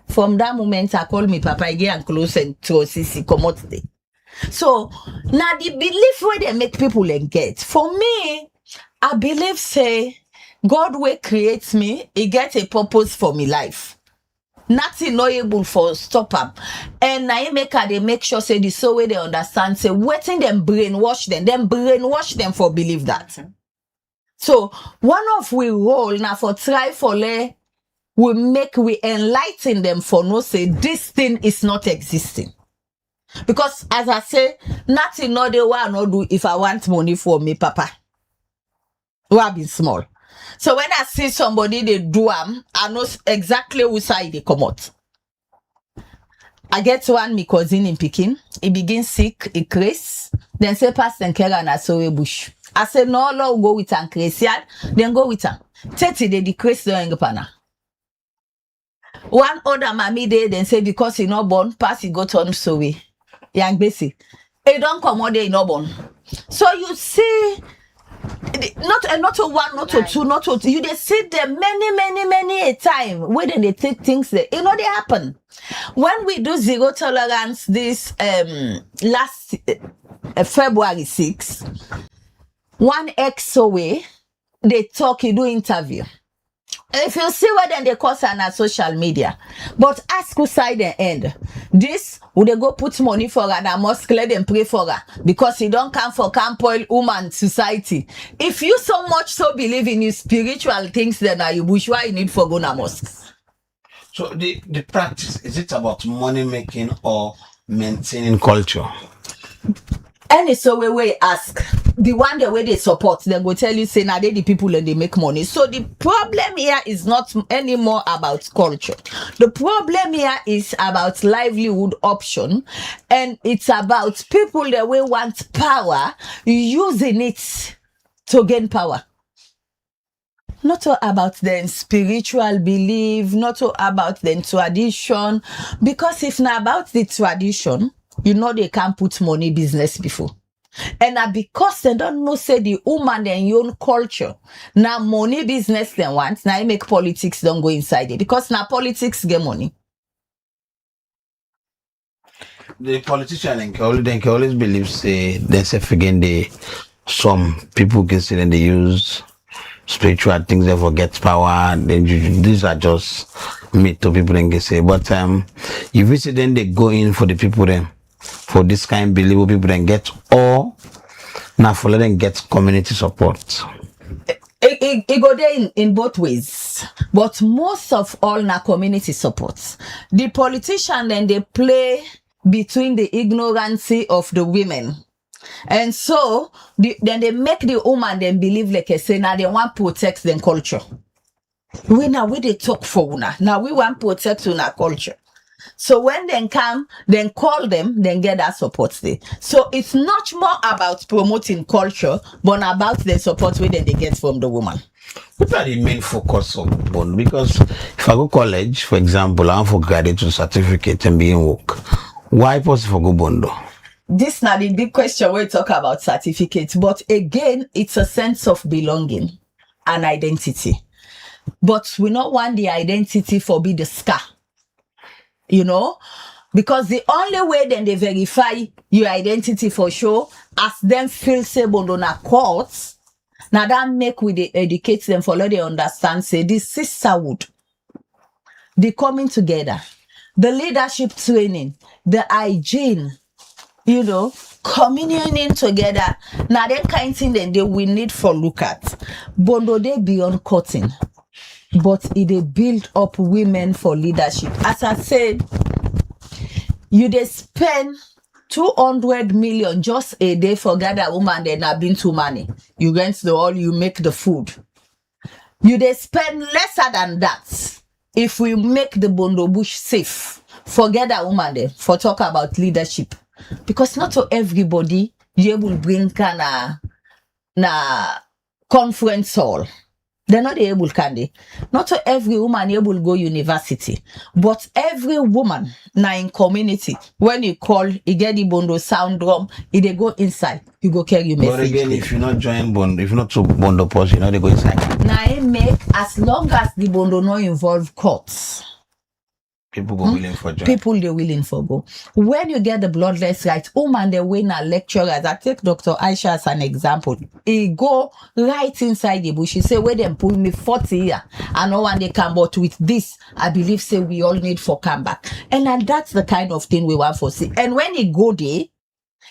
From that moment I call me papa again and close and to CC come out there. So now the belief where they make people engage. For me, I believe say God will create me, he get a purpose for me life. Nothing no able for stop up. And I make sure say the so way they understand say waiting them brainwash them for believe that. So one of we role now for try for we enlighten them for no say this thing is not existing. Because as I say, nothing no they want no do if I want money for me, papa. Who have been small. So when I see somebody they do I know exactly whose side they come out. I get one me cousin in Peking. He begins sick, he craze. Then say pass and care and I saw a bush. I said no, Lord, go with and craze yard. Then go with her. 30 they decrease the engapana. One other mommy day then say because he not born, pass he got on so way. Young basic. He don't come all day no born. So you see, not a one, not a two, not a two. You they see them many a time. Where they take things there. You know they happen. When we do zero tolerance this last February 6, one ex away, they talk, you do interview. If you see what then they cause on social media, but ask who side the end. This would they go put money for her and I must let them pray for her because he don't come for camp oil woman society. If you so much so believe in your spiritual things, then are you bourgeois you need for go na mosque. So the practice, is it about money making or maintaining culture? Any so we ask the one the way they support, they go tell you say now they the people and they make money. So the problem here is not anymore about culture. The problem here is about livelihood option, and it's about people that we want power using it to gain power. Not all about them spiritual belief, not all about them tradition. Because if not about the tradition, you know they can't put money business before. And because they don't know, say the woman and own culture. Now money business they want. Now make politics don't go inside it. Because now politics get money. The politician they can always believe say themselves again some people can say that they use spiritual things they forget power. These are just myth to people then can say. But if you see then they go in for the people then for this kind of believable people then get all now for let them get community support. It go there in both ways, but most of all na community support. The politician then they play between the ignorance of the women, and so then they make the woman then believe like I say now they want to protect their culture. We they talk for una now we want to protect una culture. So when they come, then call them, then get that support there. So it's not more about promoting culture, but about the support where they get from the woman. What are the main focus of Bondo? Because if I go college, for example, I want for graduate certificate and being work. Why possible for go Bondo? This not the big question we talk about certificates, but again, it's a sense of belonging and identity. But we not want the identity for be the scar. You know, because the only way then they verify your identity for sure, as them feel say Bondo na courts, now that make we they educate them for let they understand say this sisterhood, the coming together, the leadership training, the hygiene, you know, communioning together. Now that kind of thing then they we need for look at. Bondo they beyond cutting. But it build up women for leadership. As I said, you they spend 200 million just a day for gather woman then have been too money. You rent the hall, you make the food. You they spend lesser than that if we make the Bondo bush safe. Forget that woman there for talk about leadership. Because not to everybody you will bring na conference hall. They're not able, can they? Not to every woman able go university, but every woman now in community, when you call, you get the Bondo sound drum, if they go inside, you go carry your message. But again, if you're not join Bondo, if you're not to Bondo post, you know they go inside. Now it make, as long as the Bondo not involve courts, people go willing for join. People they willing for go. When you get the bloodless right, woman they win a lecturers. I take Dr. Aisha as an example. He go right inside the bush. He say, where them pull me 40 years. I know when they come, but with this, I believe say we all need for come back. And that's the kind of thing we want for see. And when he go there,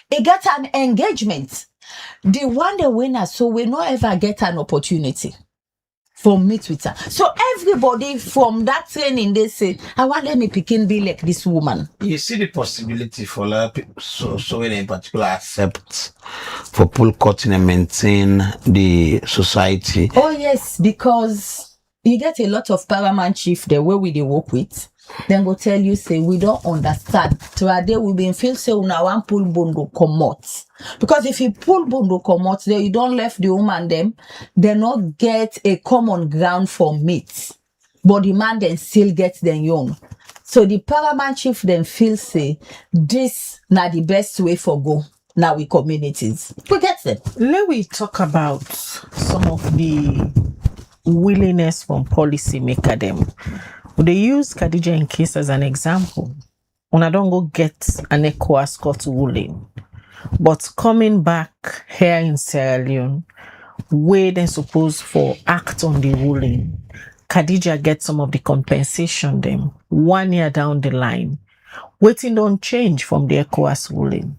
he get an engagement. The one the winner, so we not ever get an opportunity for meet with her. So everybody from that training, they say, I want let me pick and be like this woman. You see the possibility for people, so in particular accept for pull cutting and maintain the society. Oh yes, because you get a lot of paramount chief the way we they work with. Then go tell you say we don't understand. Today we been feel say una one pull Bondo come out. Because if you pull Bondo come out there, you don't left the woman them, they not get a common ground for meat. But the man then still gets them young. So the paramount chief then feel say this not the best way for go. Now we communities. We get them. Let we talk about some of the willingness from policy maker them. They use Khadija in case as an example. When I don't go get an ECOWAS court ruling, but coming back here in Sierra Leone, where they supposed for act on the ruling, Khadija get some of the compensation them 1 year down the line. Waiting don't change from the ECOWAS ruling.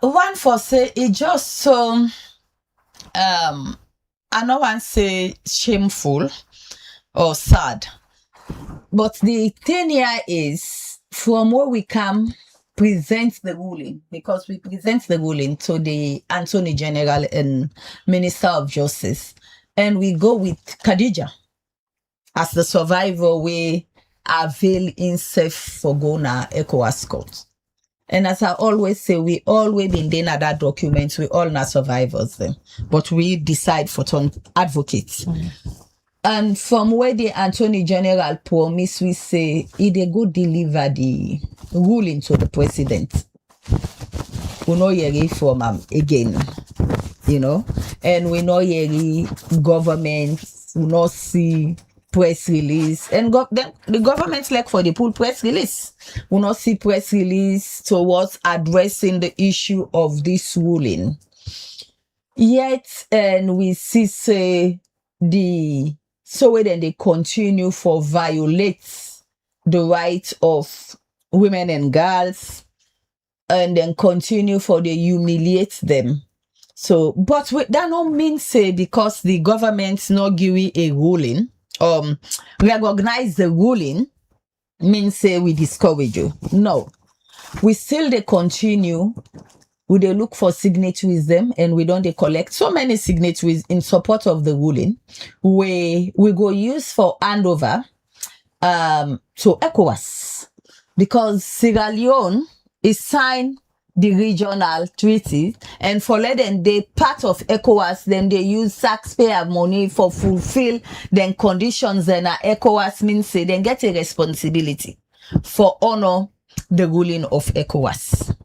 One for say it just so I don't want to say shameful or sad. But the thing here is, from where we come, present the ruling, because we present the ruling to the Attorney General and Minister of Justice, and we go with Khadija as the survivor. We avail in safe for Gona ECOWAS court. And as I always say, we always been doing that documents. We all not survivors them, but we decide for turn advocates. And from where the Attorney General promise, we say, if they go deliver the ruling to the president, we no hear from again, and we no hear government, we no see press release, and the government like for the pull press release. We not see press release towards addressing the issue of this ruling. Yet, and we see say then they continue for violate the rights of women and girls, and then continue for they humiliate them. So, but that don't mean say because the government's not giving a ruling, recognize the ruling, means say we discourage you. No, we still they continue. We they look for signatories them, and we don't they collect so many signatories in support of the ruling. We go use for handover to ECOWAS, because Sierra Leone is signed the regional treaty, and for letting they part of ECOWAS, then they use taxpayer money for fulfill then conditions, and ECOWAS means say then get a responsibility for honor the ruling of ECOWAS.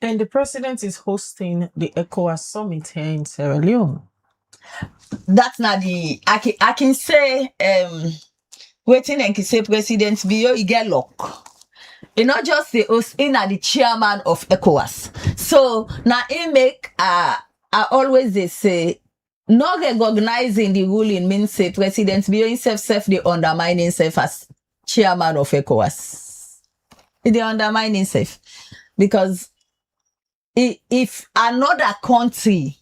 And the president is hosting the ECOWAS summit here in Sierra Leone. That's not the I can say waiting and can say President Bio he get luck. It's not just the host, in the chairman of ECOWAS. So now he make I always they say not recognizing the ruling means say President Bio himself they undermine himself as chairman of ECOWAS. They undermine himself because if another country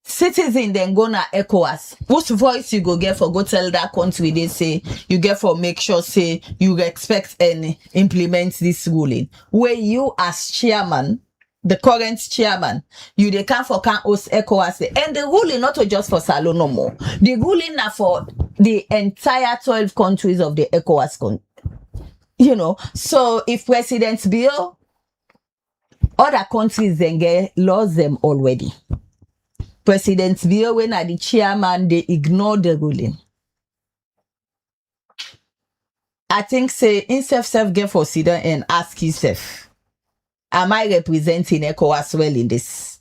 citizen then go na ECOWAS, whose voice you go get for go tell that country they say you get for make sure say you respect and implement this ruling, where you as chairman, the current chairman, you they can host ECOWAS, and the ruling not just for Salon no more, the ruling now for the entire 12 countries of the ECOWAS so if President Bill, other countries then get lost them already. President Bill, when the chairman, they ignore the ruling. I think say himself get for sit down and ask himself, am I representing ECOWAS well in this?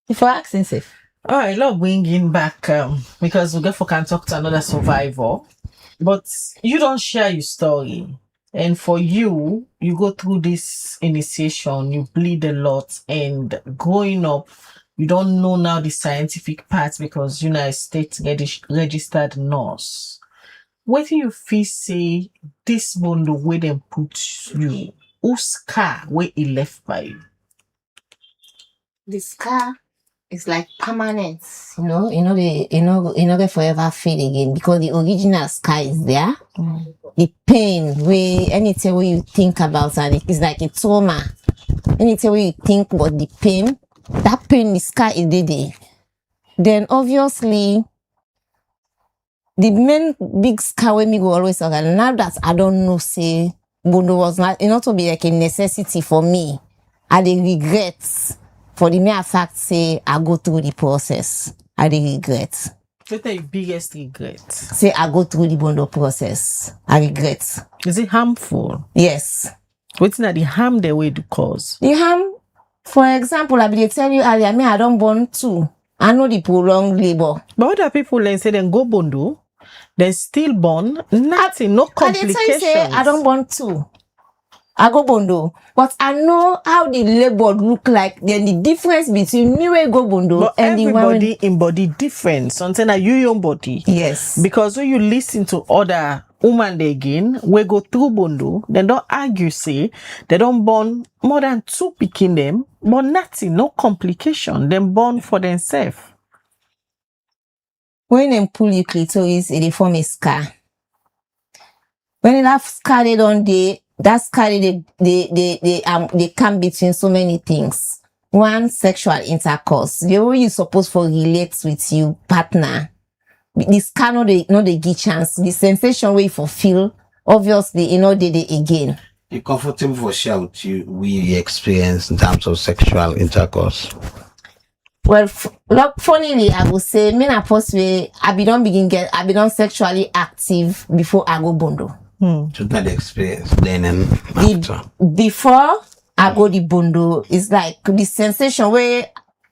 If I ask himself. All right, love bringing back because we get for can talk to another survivor, but you don't share your story. And for you go through this initiation, you bleed a lot, and growing up, you don't know now the scientific part because you're not a state registered nurse. What do you feel say this one the way them put you? Whose scar where it left by you? The scar is like permanent, they forever fade again because the original scar is there. The pain where anything where you think about and it's like a trauma. Anything where you think about the pain, that pain, the scar is there. Then obviously the main big scar where me go always talk, and now that I don't know say Bondo was not to be like a necessity for me. I dey regret for the mere fact say I go through the process. I dey regret. What's your biggest regret? Say I go through the Bondo process. I regret. Is it harmful? Yes. What's not the harm the way to cause? The harm, for example, I will tell you earlier, I don't born too. I know the prolonged labor. But other people then say then go Bondo, they still born, nothing, no complications. I tell you say I don't born too. I go Bondo, but I know how the labor look like. Then the difference between me where go Bondo but and everybody embody different. Something that you own body. Yes. Because when you listen to other women again, we go through Bondo, they don't argue say they don't born more than 2 picking them, but nothing, no complication. Them born for themselves. When them pull your clitoris, it form a scar. When it have scar, they don't that scar they come between so many things. One, sexual intercourse. The way you supposed to relate with your partner. The scar no they give chance. The sensation way for feel, obviously, they again. You comfortable for share with you we experience in terms of sexual intercourse? Well, funnily, I would say, me na possibly I be don't sexually active before I go Bondo. So that experience then and after. Before I go the bondo. It's like the sensation where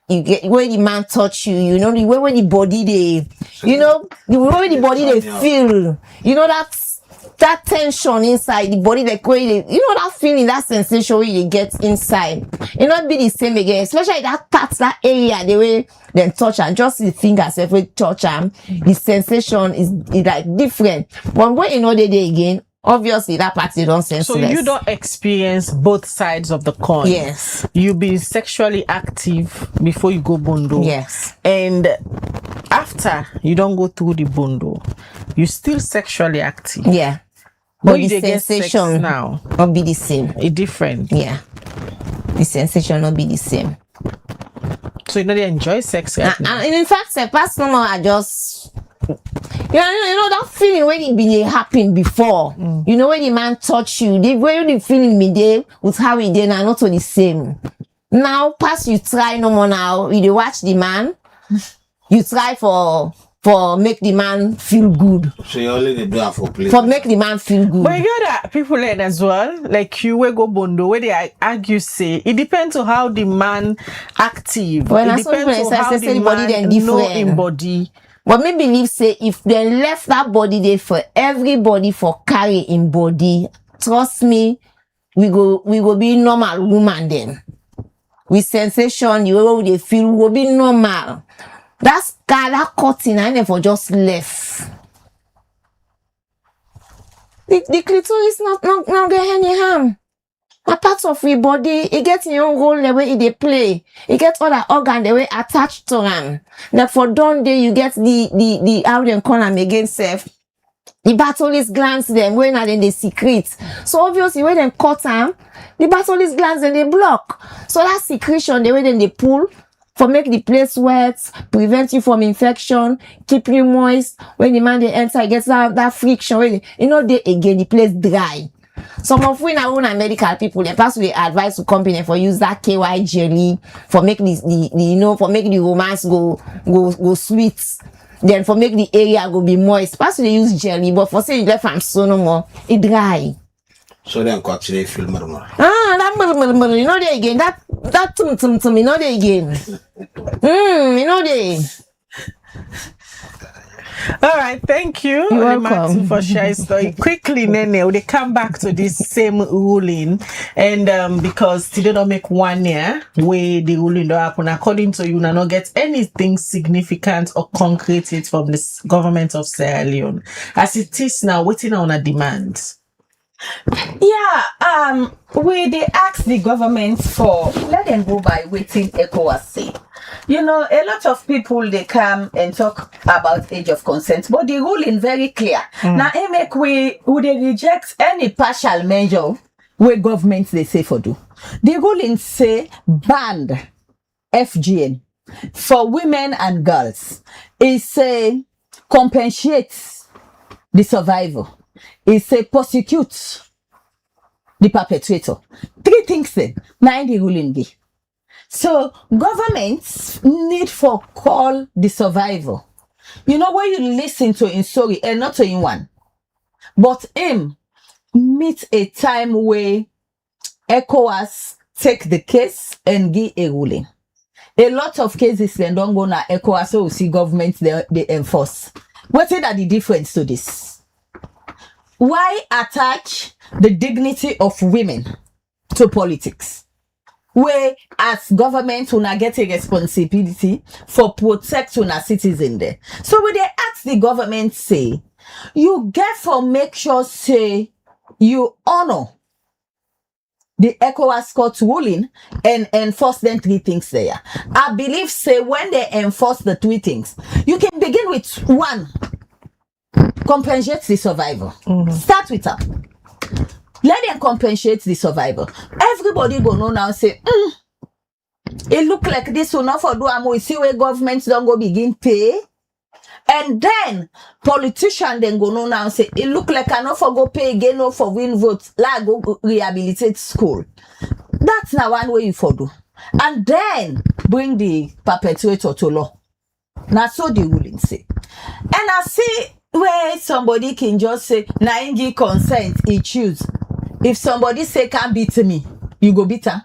you get when the man touch you, you know, the way when the body they, you know, the way the body they feel, you know, that tension inside the body, like where they, you know, that feeling, that sensation where you get inside, it not be the same again, especially that part, that area, the way they touch and just the fingers if we touch them, the sensation is like different. But when you know they again, obviously that part you don't sense. So you don't experience both sides of the coin. Yes. You be sexually active before you go bondo. Yes. And after you don't go through the bondo, you still sexually active. Yeah. But the sensation now not be the same. It's different. Yeah. The sensation not be the same. So you know they enjoy sex right now. And in fact, past normal I just you know that feeling when it been happen before. You know when the man touch you, the way the feeling me there with how it did now not the same. Now past you try no more now, you watch the man, you try for make the man feel good. So you only do that for pleasure. For make the man feel good. But you got that people learn as well, like you will go bondo where they argue say it depends on how the man active. Well, it depends on how the man know in body. But me believe say if they left that body there for everybody for carry in body, trust me, we go be normal woman then. With sensation, you know they feel we go be normal. That scar, that cutting, I never just left. The clitoris not get any harm. A part of your body, it gets in your role the way it play. It gets other organ the way attached to them. Like for done day, you get the out and column against self. The Bartholis glands them when are then they secrete. So obviously when they cut them, the Bartholis glands then they block. So that secretion, the way then they pull, for make the place wet, prevent you from infection, keep you moist. When the man they enter, it gets that friction. When you know they again the place dry. Some of we now own medical people, they pass we advise to company for use that KY jelly for make the you know for make the romance go sweet. Then for make the area go be moist. Pass they use jelly, but for say you left from so no more, it dry. So then continue feel murmur. That murmur, you know they again. That tum, you know they again. You know they. All right, thank you. You're welcome. For sharing story. Quickly, Nene, they come back to this same ruling, and because today don't make 1 year where the ruling don't happen. According to you, not get anything significant or concrete from the government of Sierra Leone. As it is now, waiting on a demand. Yeah, we they ask the government for let them go by waiting ECOWAS say. You know, a lot of people they come and talk about age of consent, but the ruling very clear. Now, make we would they reject any partial measure where governments they say for do. The ruling say ban FGM for women and girls. It say compensate the survivor. It say prosecute the perpetrator. 3 things then. Now the ruling be. So governments need for call the survivor. You know when you listen to in story and not to in one, but him meet a time where ECOWAS take the case and give a ruling. A lot of cases then don't go na ECOWAS, so we see governments they enforce. What is the difference to this? Why attach the dignity of women to politics? Where as government will not get a responsibility for protect una citizen there. So when they ask the government say, you get for make sure say you honor the ECOWAS court ruling and enforce them 3 things there. I believe say when they enforce the 3 things, you can begin with 1. Compensate the survivor. Start with that. Let them compensate the survivor. Everybody go know now say, it look like this will not for do amo. You see where governments don't go begin pay. And then politicians then go know now say, it look like I not for go pay again or for win votes. Like go rehabilitate school. That's now one way you for do. And then bring the perpetrator to law. Now so the ruling say. And I see where somebody can just say, na ingi consent, he choose. If somebody say can't beat me, you go beat am.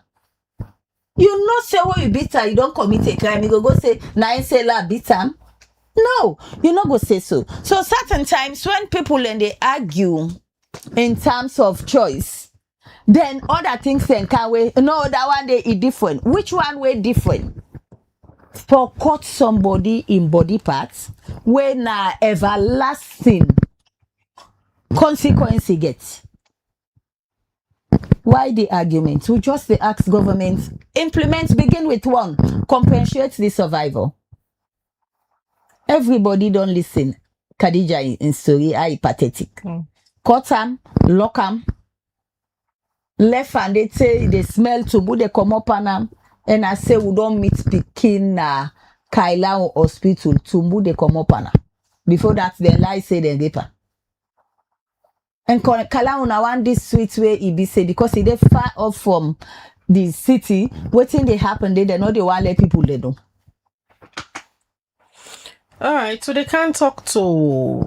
You know say when you beat am, you don't commit a crime. You go say, na him say la beat am. No, you not go say so. So certain times when people and they argue in terms of choice, then other things then can we no that one day is different. Which one way different? For cut somebody in body parts when everlasting consequence he gets. Why the argument? We just the ask government implement begin with one, compensate the survivor. Everybody don't listen. Khadija in story are pathetic. Cut them, lock them, left and they say they smell to they come up on them. And I say we don't meet Pekin Kaila hospital to they come up on them. Before that, they lie say they paper. And Kala una want this sweet way it be say because they far off from the city. What thing they happen they know they want let people they do. All right, so they can't talk to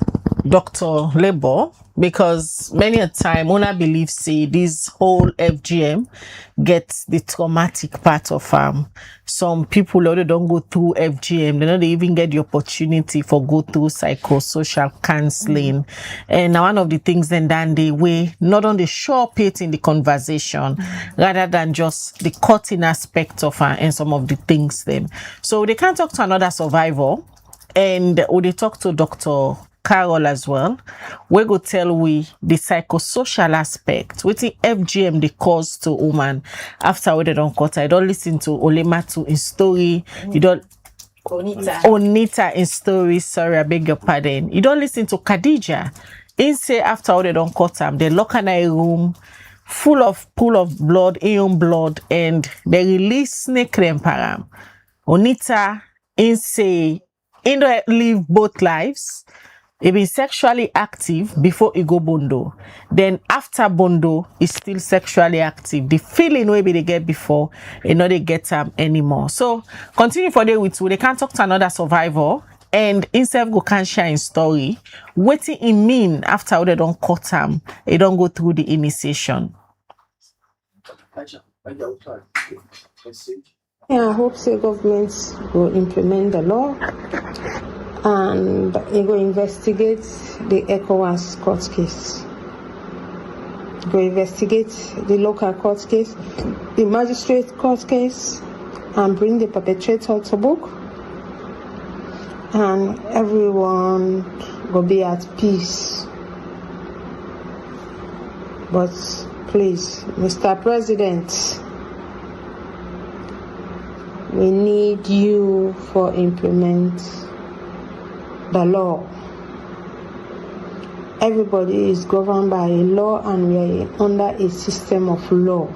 Dr. Labor because many a time Una believes say this whole FGM gets the traumatic part of some people already don't go through FGM, they don't even get the opportunity for go through psychosocial counseling. And one of the things then they way not on the short pit in the conversation rather than just the cutting aspect of and some of the things them. So they can't talk to another survivor. And we talk to Dr. Carol as well. We go tell we the psychosocial aspect. What the FGM they cause to woman after we they don't cut. I don't listen to Olematu in story. You don't Onita in story. Sorry, I beg your pardon. You don't listen to Khadija. In say after they don't cut them, they lock in a room full of pool of blood, iron blood, and they release snake cream param. Onita in say in the live both lives. He be sexually active before he go bondo. Then after bondo, he's still sexually active. The feeling maybe they get before, you know they get anymore. So continue for day with you. They can't talk to another survivor and instead go can share in story. What it mean after they don't cut him, they don't go through the initiation. Yeah, I hope the government will implement the law and it will investigate the ECOWAS court case. Go investigate the local court case, the magistrate court case, and bring the perpetrator to book. And everyone will be at peace. But please, Mr. President, we need you for implement the law. Everybody is governed by a law and we are under a system of law.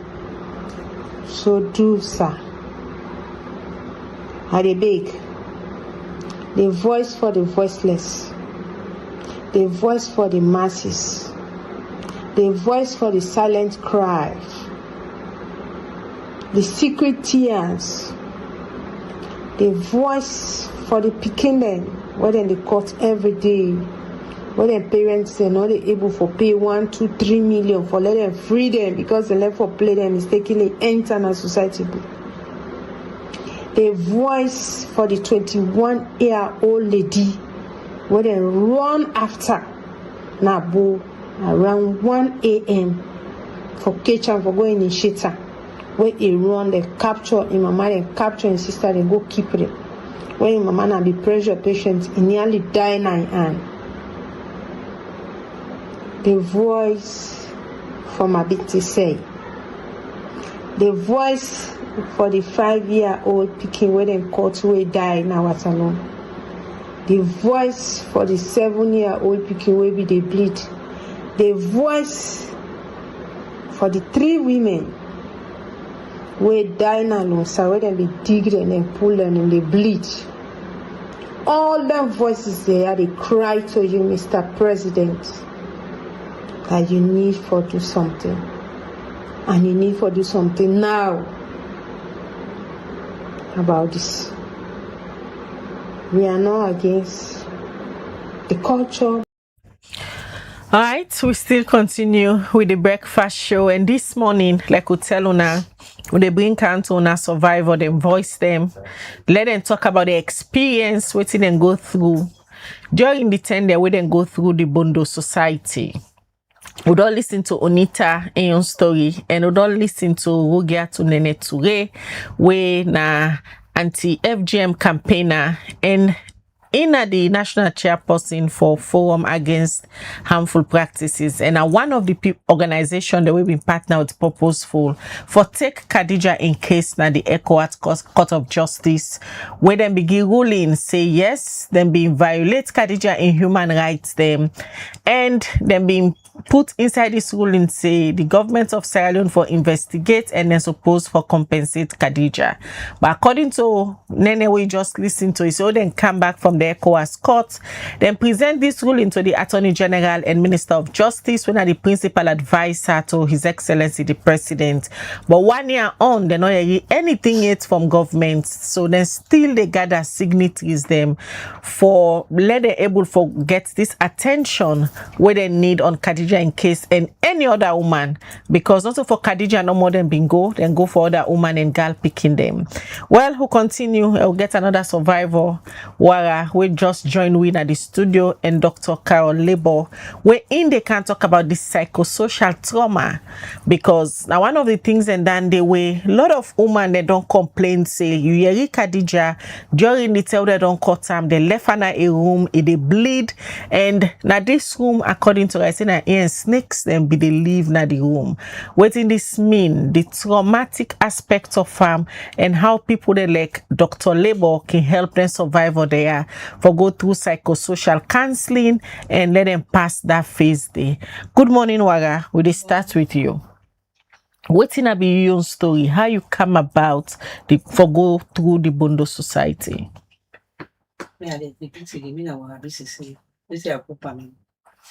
So do, sir. I beg. The voice for the voiceless. The voice for the masses. The voice for the silent cry. The secret tears. The voice for the Pekin where they cut every day, where their parents are not able to pay 1, 2, 3 million for let them free them because the left for play them mistakenly enter a society. The voice for the 21-year-old lady where they run after Nabo around 1 a.m. for kitchen for going in Shita. When he run, they capture him, mama, they capture his sister, they go keep it. When his mama na be pressure patient, he nearly die now. The voice from Abiti say. The voice for the 5-year-old picking where they caught where die now at alone. The voice for the 7-year-old picking where be they bleed. The voice for the 3 women where die alone, so where they be digged and then pull them and they bleed. All them voices there, they cry to you, Mr. President, that you need for do something. And you need for do something now about this. We are not against the culture. All right, we still continue with the breakfast show, and this morning, like we tell una, we bring count on a survivor, them voice them, let them talk about the experience, what them go through during the 10 day, we then go through the Bondo Society. We don't listen to Onita Eyon story, and we don't listen to Rugia to Nene Toure, we na anti-FGM campaigner, and the national chairperson for Forum Against Harmful Practices, and one of the organizations that we've been partnered with Purposeful for take Khadija in case na the ECOWAS Court of Justice, where them begin ruling say yes, then being violate Khadija in human rights them, and then being put inside this ruling say the government of Sierra Leone for investigate and then supposed for compensate Khadija. But according to Nene, we just listen to it, so then come back from the ECOWAS court, then present this ruling to the Attorney General and Minister of Justice, when are the principal advisor to His Excellency the President. But 1 year on, they not hear anything yet from government, so then still they gather signatories them for let them able for get this attention where they need on Khadija in case and any other woman, because also for Khadija no more than bingo, then go for other woman and girl picking them. Well, who continue? I'll get another survivor, Wara, we just joined with at the studio, and Dr. Carol Labor, where in they can talk about this psychosocial trauma, because now one of the things and then the way a lot of women they don't complain say you hear Khadija during the tell they don't cut time, they left her a room, they bleed, and now this room according to I say na snakes then be they leave na the room. What in this mean? The traumatic aspect of and how people they like Dr. Labor can help them survive there for go through psychosocial counseling and let them pass that phase there. Good morning, Wara. We start with you. What's in be your story? How you come about the for go through the Bondo Society?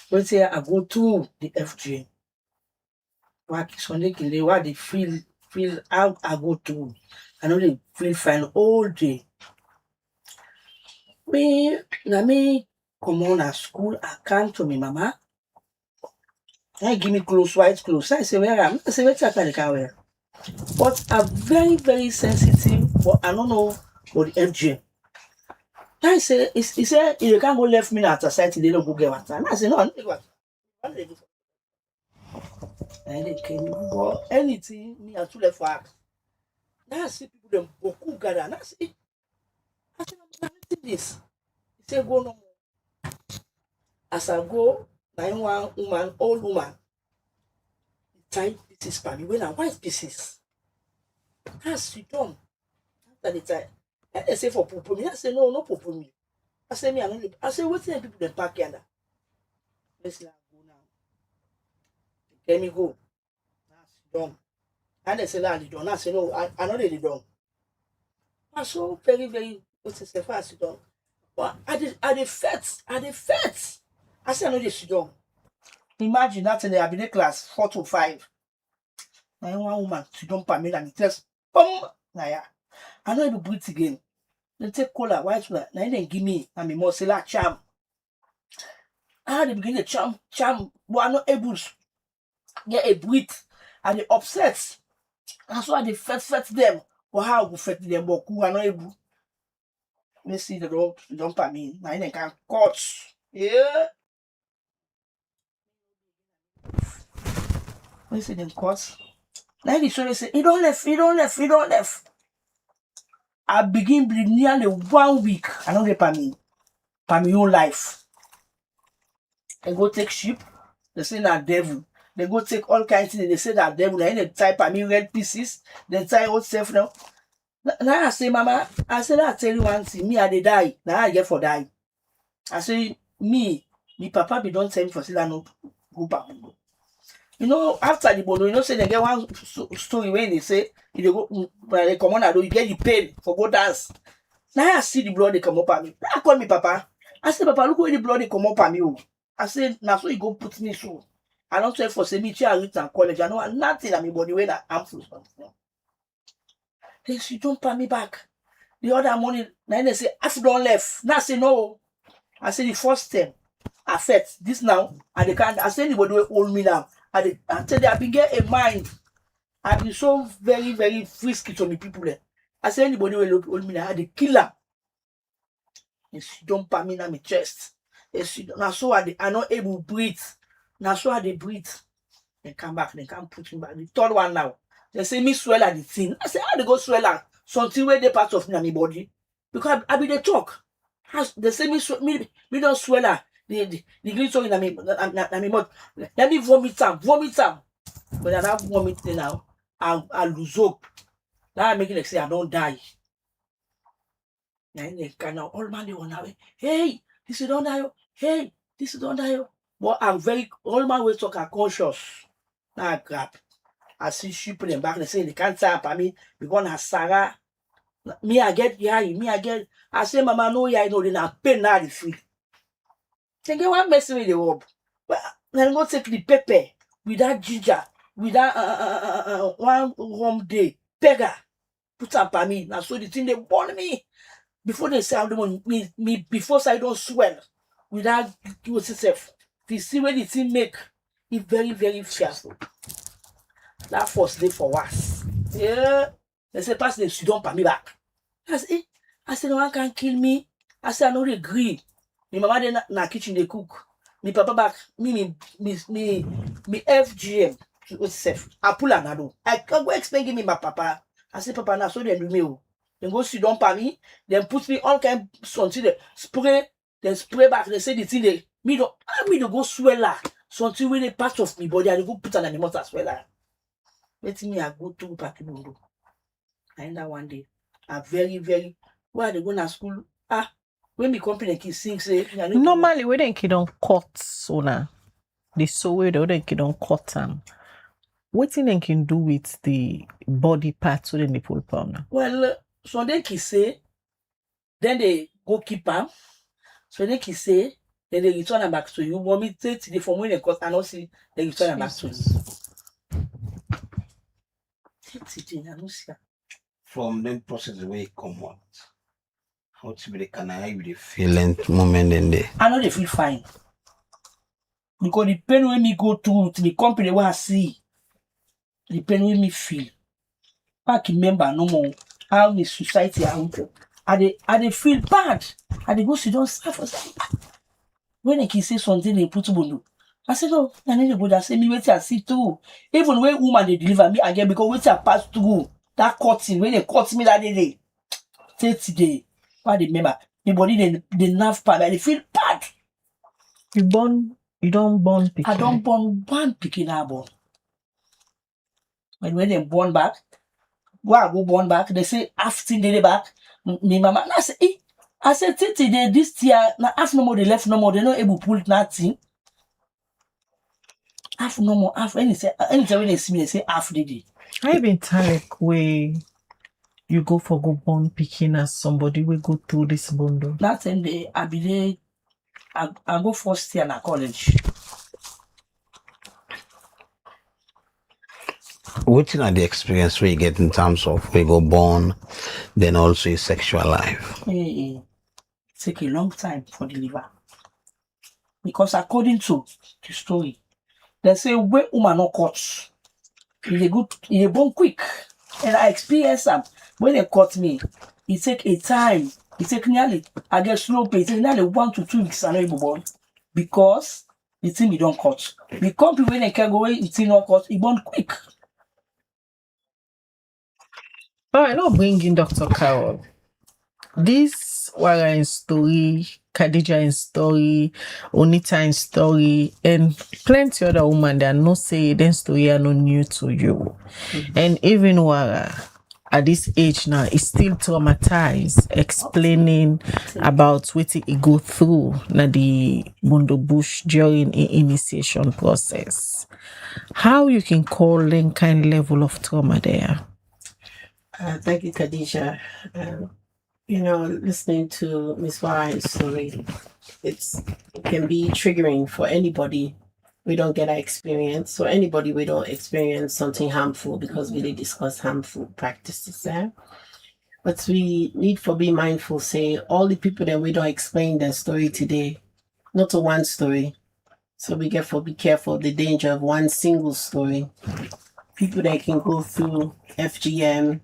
Let's say I go to the FGM. What they feel how I go to. I know they feel fine all day. Me come on at school, I come to me mama. I give me clothes, white clothes. I say where am I? Say where I can wear. But I'm very, very sensitive, but I don't know for the FGM. I say, he said, you can't go left me at a site, they don't go get water. And I say, no, and they came, but anything, me and two left work. Now I see people, them boku gather, and I say, I'm this. He said, go no more. As I go, 91 woman, old woman, time pieces for me, when I white pieces. I sit down. After the time, I say for popo me. I say no popo me. I say me, I say what's the people them pack yonder? Let's go now. Let me go. I sit down. And they say I did down. I say no, I know they did down. I so very, very what's the say I sit down. But I the fets. I say I know they sit down. Imagine that in the Abine class 4 to 5. Now one woman sit down for me and it tells yeah. I know able to breathe again. They take cola, white one. Now they give me and me more say like charm. They begin to charm, but I'm not able to get a breath. And they upset. That's why they fet them. Or how we fet them, but who are not able. Let's see the road don't for me. Now they can cut. Yeah. Let's see them cut. Now they say, he don't left. I begin bleed nearly 1 week. I don't get for me own life. They go take sheep. They say that devil. They go take all kinds of things. They say that devil. They type for me red pieces. They tie old self now. Now I say, Mama, I say I tell you one thing. Me I dey die. Now I get for die. I say me papa be don't tell me for say that no go back. You know, after the Bondo, you know, say they get one story when they say, if they go, when they come on, you get the pain for go dance. Now I see the blood they come up at me. I call me Papa. I say, Papa, look where the blood they come up at me. I say, now so you go put me through. I don't tell for say me, I reach and college. I know nothing at me body when I'm full. Then she don't pay me back. The other morning, then they say, I don't left. Now I say, no. I say, the first time, affect this now, and they can't. I say anybody will hold me now. I tell you, I been get a mind. I been so very, very frisky to me people there. I say anybody will hold me now. I the killer. And she don't put me in my chest. Now so I not able to breathe. Now so I they breathe. They come back, they can't put me back. The third one now. They say me swell at the thing. I say, how they go swell at something where they part of me and my body? Because I be the talk. They say me don't swell at the glitter in my mouth. Let me vomit them. But I have vomit now. I lose hope. Now I'm making like say I don't die. Now all man they want now. Hey, this is don't die. Hey, this is don't die. But I'm very all my way talk are conscious. Now I grab. I see sheep in the back. They say they can't tap at me because I Sarah. Me I get me I get. I say mama no yeah I know then I pay now the free. They get one messing with the rob. But then go take the pepper with that ginger with that one warm day beggar put up at me. Now so the thing they burn me before they say I don't me before I don't swell without yourself. You see when the thing make it very very fearful. That first day for us. Yeah. They say pass the don't pay me back. I say no one can kill me. I say I no agree. My mama dey na kitchen they cook. Me papa back me FGM yourself. I pull another. I can go explain give me my papa. I say papa now so they do me. Then go sit down for me. Then put me all kind something they spray. Then spray back. They say the thing they me don't go swell something with a part of me body. I go put an animal as well. Let me I go to Pakibundo. I end that one day. I very, very where they go to school. When me company kid sing say normally we don't kid on cut so now. The so we don't kid on cut them. What thing they can do with the body parts so then they pull pound? Well, so then kid say, then they go keep them. So then kid say, then they return them back to you. Want me take the from when they cut and not see they return them back to you. From them process the way it come out. How to be the can I be the feeling moment in there? I know they feel fine. Because the pain when me go through to the company where I see, the pain when me feel. I can remember no more how the society I they feel bad. I they go sit down suffer. When they can say something they put on. I said no, I need to go there. Say me wait I see too. Even when woman they deliver me again because wait I pass through that cutting when they cut me that day. Say today. I remember my body they nerve part. I feel bad. You don't born picking. I don't born one picking I born. When they born back, I go born back. They say after they back. Me mama I say I said today this year now half no more they left no more they not able to pull nothing. Half no more half anytime when they see me they say half the day. I been like way. You go for go born picking as somebody will go through this bundle. That time I go first year in college. What are the experience we get in terms of we go born, then also your sexual life? It take a long time for deliver. Because according to the story, they say when woman no cut, they born quick. And I experienced them. When they cut me, it take a time. It take nearly, I get slow pace. It take nearly 1 to 2 weeks. I know you born because the thing you don't cut. The company when they can go away, it thing not cut. It born quick. All right, now bring in Dr. Carol. This Wara in story, Khadija in story, Onita in story, and plenty other women that no say then story are not new to you. And even Wara at this age now is still traumatized, explaining about what he go through na the Mundo Bush during the initiation process. How you can call them kind level of trauma there? Thank you, Khadija. Listening to Miss Warren's story, it can be triggering for anybody we don't get our experience, or anybody we don't experience something harmful because we did discuss harmful practices there. But we need to be mindful, say, all the people that we don't explain their story today, not a one story. So we get for be careful of the danger of one single story. People that can go through FGM,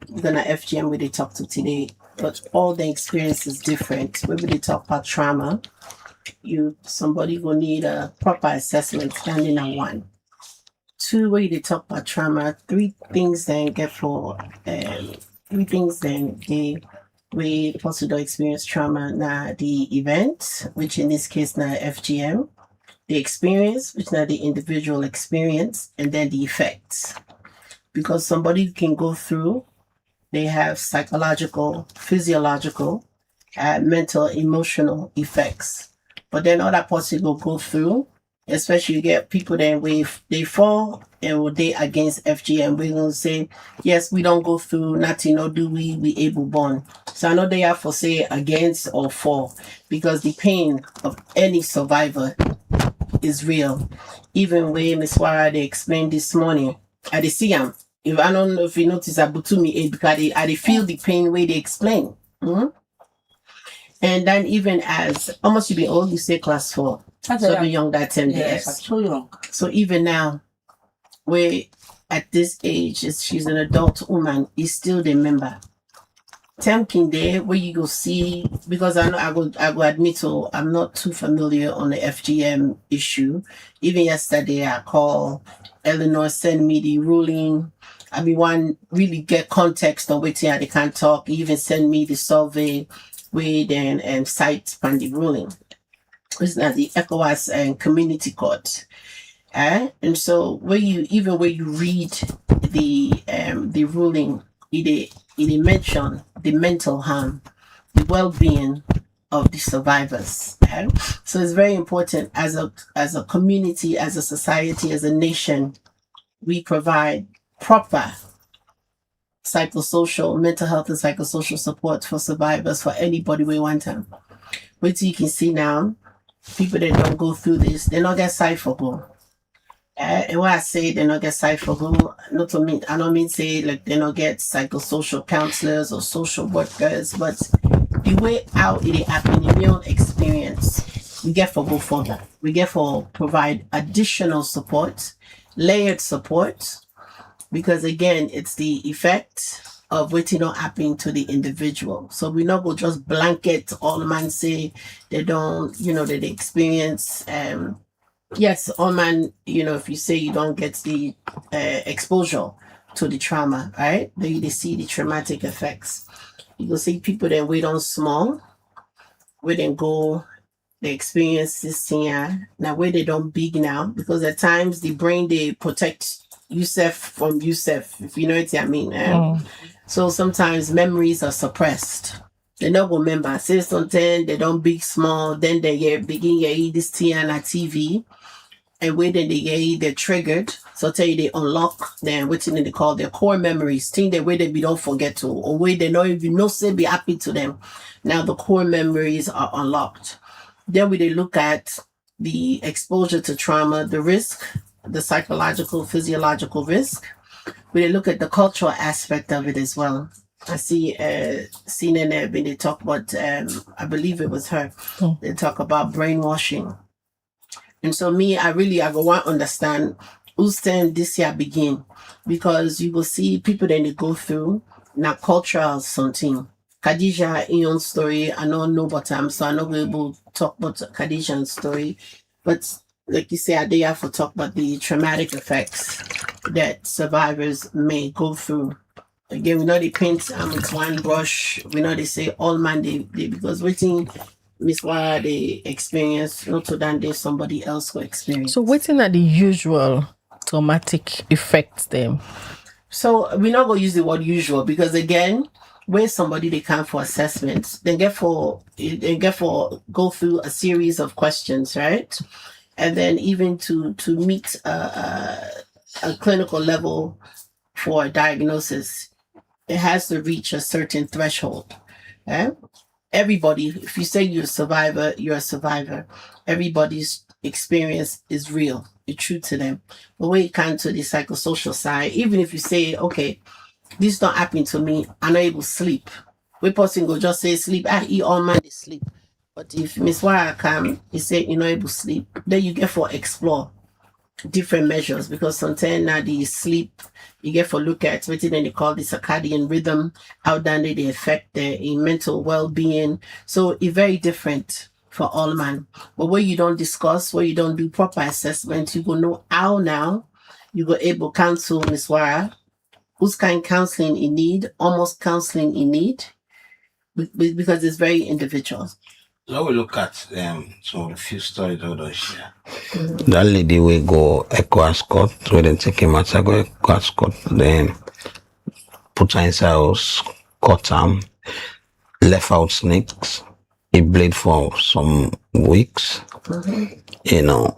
we're gonna FGM where they talk to today, but all the experience is different. Maybe they talk about trauma. Somebody will need a proper assessment standing at 1. 2, where they talk about trauma. 3 things then get for 3 things then we possibly experience trauma. Now the event, which in this case now FGM, the experience, which now the individual experience, and then the effects. Because somebody can go through, they have psychological, physiological, mental, emotional effects. But then other person will go through, especially you get people that they fall and they against FGM. We're going to say, yes, we don't go through nothing, nor do we able born. So I know they have to say against or for, because the pain of any survivor is real. Even when Ms. Wara they explained this morning, I dey see am. If I don't know if you notice, I put to me because I feel the pain way they explain. And then even as almost you be old, you say class 4. So the young that 10 years. So young. So even now, where at this age, she's an adult woman, is still the member. Tempting there where you go see, because I know I go admit to I'm not too familiar on the FGM issue. Even yesterday I called Eleanor, send me the ruling. I mean, one really get context on which they can't talk. Even send me the survey where then cite on the ruling. It's not the ECOWAS and community court. And so when you read the ruling, it mention the mental harm, the well-being of the survivors. So it's very important as a community, as a society, as a nation, we provide proper psychosocial, mental health and psychosocial support for survivors, for anybody we want them. Wait till you can see now, people that don't go through this, they not get cypherable. And when I say they not get cypherable, I don't mean say like they not get psychosocial counselors or social workers, but the way out it happen in your own experience, we get for go further. We get for provide additional support, layered support, because again, it's the effect of what not happening to the individual. So we not go just blanket all man say they don't, that they experience. Yes, all man, if you say you don't get the exposure to the trauma, right? Then they see the traumatic effects. You go see people that wait on small, where they go, they experience this thing now where they don't big now, because at times the brain they protect yourself from yourself, if you know what I mean. So sometimes memories are suppressed. They don't remember. Say something, they don't big small, then they begin this thing on TV. And when they're triggered, so tell you they unlock then what they call their core memories, thing that way they be don't forget to, or way they know if you know say be happy to them. Now the core memories are unlocked. Then we they look at the exposure to trauma, the risk, the psychological, physiological risk. We they look at the cultural aspect of it as well. I see CNN when they talk about I believe it was her. They talk about brainwashing. And so I go want to understand whose time this year begin, because you will see people that they go through now cultural something. Khadija in your story, I don't know about so I'm not able to talk about Khadijah's story. But like you say, I dare have to talk about the traumatic effects that survivors may go through. Again, we know they paint with one brush. We know they say all man they because waiting Miss Wara they experience, not so than they somebody else will experience. So waiting at the usual traumatic effects them. So we're not gonna use the word usual, because again, when somebody they come for assessments, they get for go through a series of questions, right? And then even to meet a clinical level for a diagnosis, it has to reach a certain threshold. Everybody, if you say you're a survivor, you're a survivor. Everybody's experience is real. It's true to them. But when it comes to the psychosocial side, even if you say, okay, this not happening to me, I'm not able to sleep. We person go just say sleep, I eat all man, they sleep. But if Miss Wire come, you say you're not able to sleep, then you get for explore different measures because sometimes now the sleep you get for look at what then they call the circadian rhythm, how then they affect their mental well-being. So it's very different for all man. But where you don't discuss, where you don't do proper assessment, you go know how now you go able counsel Miss Wire who's kind counseling in need, almost counseling in need, because it's very individual. So we look at some few stories out of share. That lady will go ECOWAS court, where they take him out, go ECOWAS court, then put her inside house, cut him, left out snakes. He bled for some weeks. You know,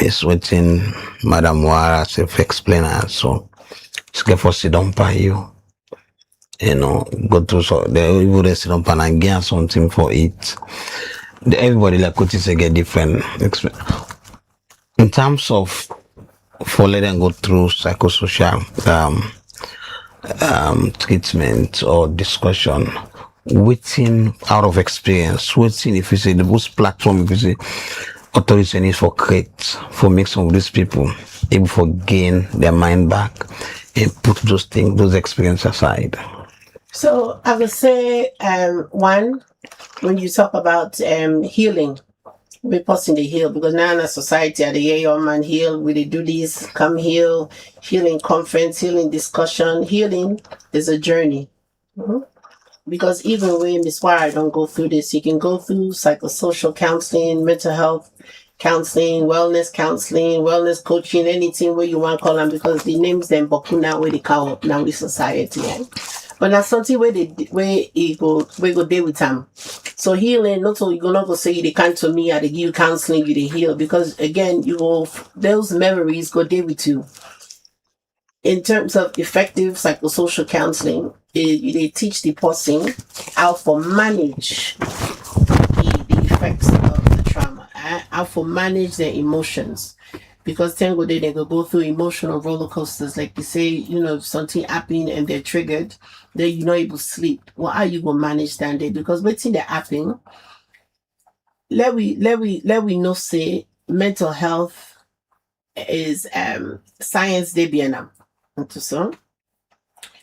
it's waiting Madam Wara self-explain her, so it's get for sit down by you. You know, go to so they even sit down and get something for it. Everybody like what is get different in terms of for let them go through psychosocial treatment or discussion. Waiting out of experience, waiting if you say the most platform, if you say authority needs for create for make some of these people able to gain their mind back and put those things, those experiences aside. So I would say one, when you talk about healing, we possibly heal because now in a society at the your man heal, we do this, come heal, healing conference, healing discussion. Healing is a journey. Because even when Miss Wire don't go through this, you can go through psychosocial counseling, mental health counseling, wellness coaching, anything where you want to call them because the names them boku now where they come up now with society. But that's something where you go deal with them. So healing, not so you're not gonna say they come to me, I they give you counseling, you they heal because again you go those memories go deal with you. In terms of effective psychosocial counseling, they teach the person how to manage the effects of the trauma, how to manage their emotions. Because then they go through emotional roller coasters, like you say, you know, if something happened and they're triggered, then you're not able to sleep. Well, how you gonna manage that day? Because waiting that happen, let we know say mental health is science they be now.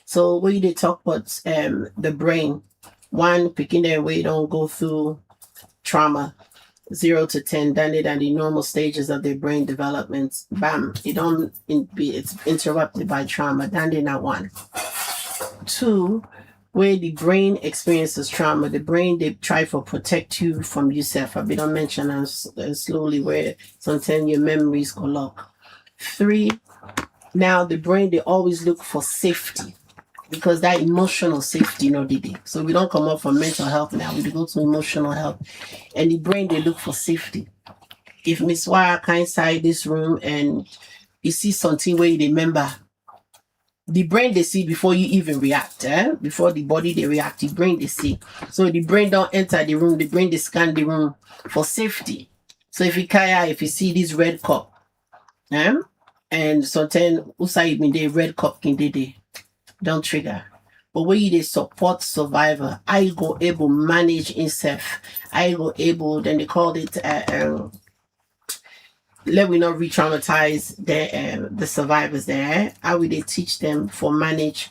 So when they talk about the brain, one picking their way don't go through trauma 0 to 10 than it and the normal stages of their brain development. Bam, it's interrupted by trauma. Than they not one. Two, where the brain experiences trauma, the brain they try to protect you from yourself. I don't mention as slowly where sometimes your memories go lock. Three, now the brain they always look for safety because that emotional safety, you know, so we don't come up from mental health now, we go to emotional health. And the brain they look for safety. If Miss Wire come inside this room and you see something where you remember, the brain they see before you even react, before the body they react, the brain they see. So the brain don't enter the room, the brain they scan the room for safety. So if you see this red cup, and sometimes usai mean the red cup can they don't trigger. But when you they support survivor, I go able manage himself. I go able, then they called it let we not re-traumatize the survivors there. How will they teach them for manage,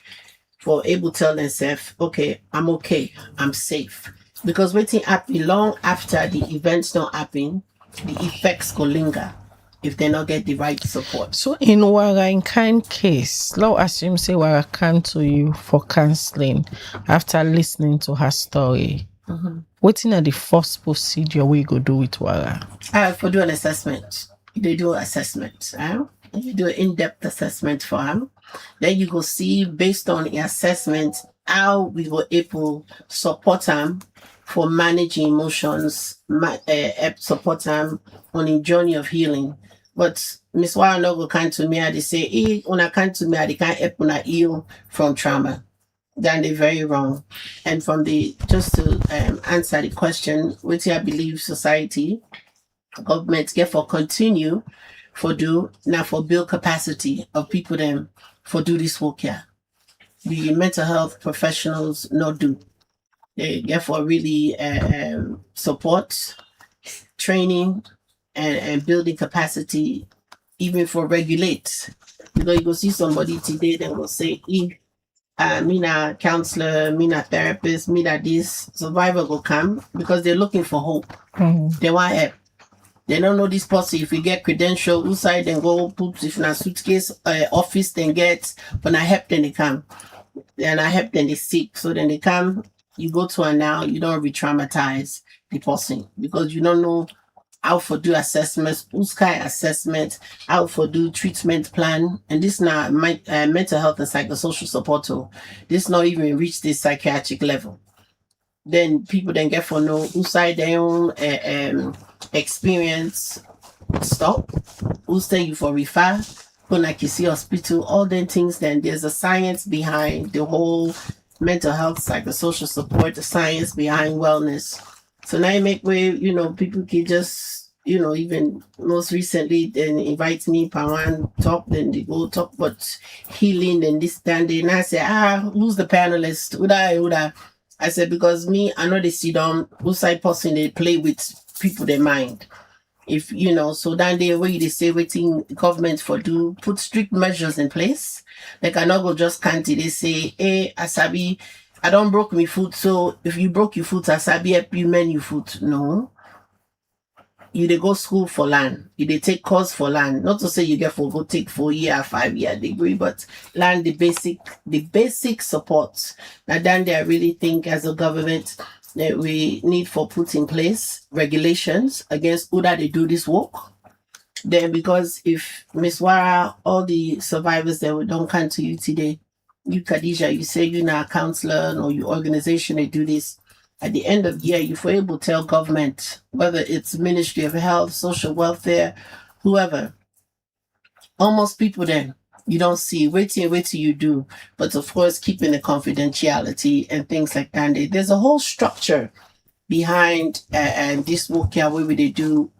for able to tell themselves, okay, I'm safe. Because waiting happen long after the events don't happen, the effects go linger if they not get the right support. So in Wara in kind case, let's assume say Wara come to you for counseling after listening to her story. What's in the first procedure we go do with Wara? For do an assessment. They do assessment. You do an in-depth assessment for them. Then you go see based on the assessment how we were able to support them for managing emotions, support them on a journey of healing. But Miss Wire no go come to me and they say, hey, when I come to me, they can't help when I heal from trauma. Then they're very wrong. And from just to answer the question, which I believe society, government get for continue for do now for build capacity of people them for do this work here. The mental health professionals not do. they get for really support, training, and building capacity, even for regulate. Because you go see somebody today, they will say, me na counselor, me na therapist, me na this. Survivor will come because they're looking for hope. They want help. They don't know this person. If you get credential, inside then go put if na suitcase office then get, but I help then they come. And I help then they sick. So then they come, you go to her now, you don't re-traumatize the person because you don't know how for do assessments, who's kind assessment, how for do treatment plan, and this now my mental health and psychosocial support tool. This not even reach this psychiatric level. Then people then get for know who side their own experience stop, who say you for refer, when like you see hospital, all them things. Then there's a science behind the whole mental health, psychosocial support, the science behind wellness. So now you make way, people can just, even most recently, then invite me, Pawan, talk, then they go talk about healing and this, then they now say, who's the panelist? Uda. I said, because me, I know they sit down, who's side person, they play with people, their mind. If, so then they way they say, waiting government for do, put strict measures in place. Like I not go just can't they say, hey, Asabi, I don't broke my foot, so if you broke your foot, Asabi help you mend your foot. No. You they go school for land. You they take course for land. Not to say you get for go take 4 year, 5 year degree, but learn the basic support. Now then they really think as a government that we need for put in place regulations against who that they do this work. Then because if Miss Wara, all the survivors that we don't come to you today, you Khadija, you say you're not a counselor or your organization, they do this. At the end of the year, if we're able to tell government, whether it's Ministry of Health, Social Welfare, whoever, almost people then you don't see, wait till you do. But of course, keeping the confidentiality and things like that. There's a whole structure behind and this work here where they do,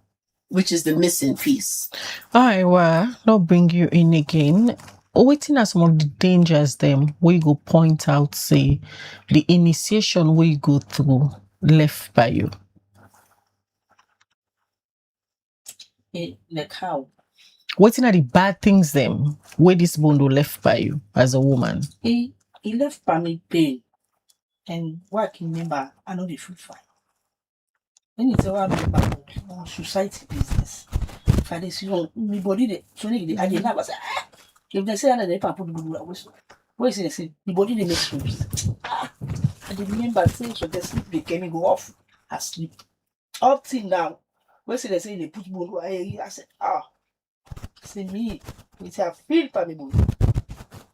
which is the missing piece. I will not bring you in again. Waiting at some of the dangers them we go point out, say the initiation we go through left by you. Like how? Waiting at the bad things them where this bondo left by you as a woman. He left by me pain. And what I can remember, I know the food fine. When it's around society business. If I see my body, so I didn't have say, if they say that they put the what is it? The body they make sleeps. I didn't remember saying so they sleep, they can go off asleep. Up till now, when they say they put bone, I said, say me, it's a feel for me bone.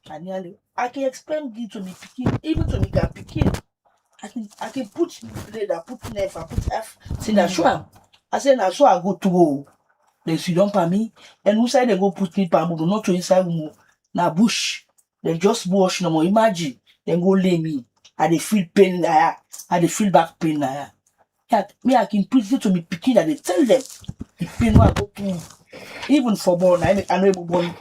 And nearly I can explain it to me picking, even to me can picking. I can put leather, put F, I put F. Say that sure. I said now so I go to go. They sit down for me, and who side they go put me for not to inside na bush. They just wash no more. Imagine then go lay me. I they feel pain in the eye. I they feel back pain in the eye. Yeah, me I can put it to me picking and they tell them the pain will go to even for born. I know able born.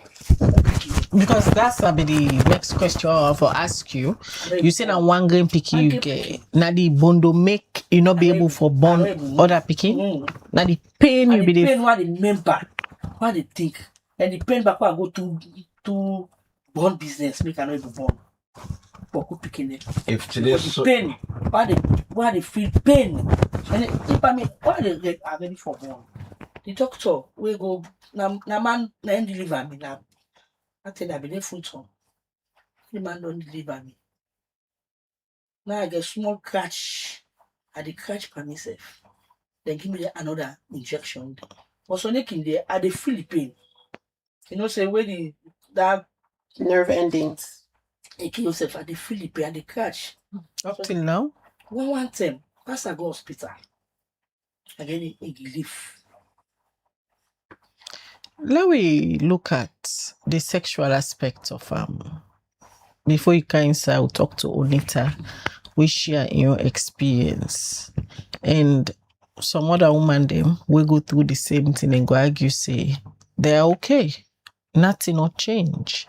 Because that's be the next question I will ask you. You say that one grain picky you get. Now the bondo make you not be able for born other picking. Now the pain you be the pain what they remember, what they think, and the pain back when I go to born business make I not able born. But who picking it? If today so pain, why they feel pain, and if I mean why they are ready for born. The doctor will go na man na deliver me now. I tell I be there full time. The man don't deliver me. Now I get small catch. I dey catch by myself. Then give me another injection. But so in there, I dey feel the pain. Say where that nerve endings. They kill yourself, I dey feel the pain, I dey catch. Up till now? One time, as I go hospital, again a relief. Let we look at the sexual aspect of before you can inside, I'll talk to Onita. We share your experience. And some other women them will go through the same thing and go argue, say they're okay. Nothing will change.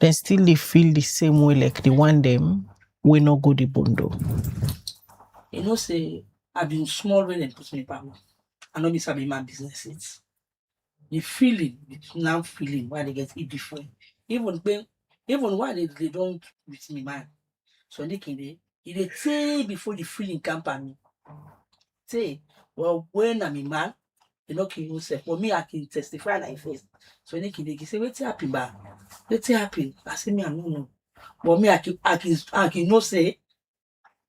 Then still they feel the same way like the one them will not go the bondo. You know, say I've been small when they put me back. I know this have been my business. It's the feeling, the now feeling why they get it different. Even why they don't with me man. So they can they say before the feeling come by me. Say, well, when I'm a man, you know, can you say for me I can testify like this. So they can say, what's happy, ba? What's happy? I say me, I don't know. But me, I can no say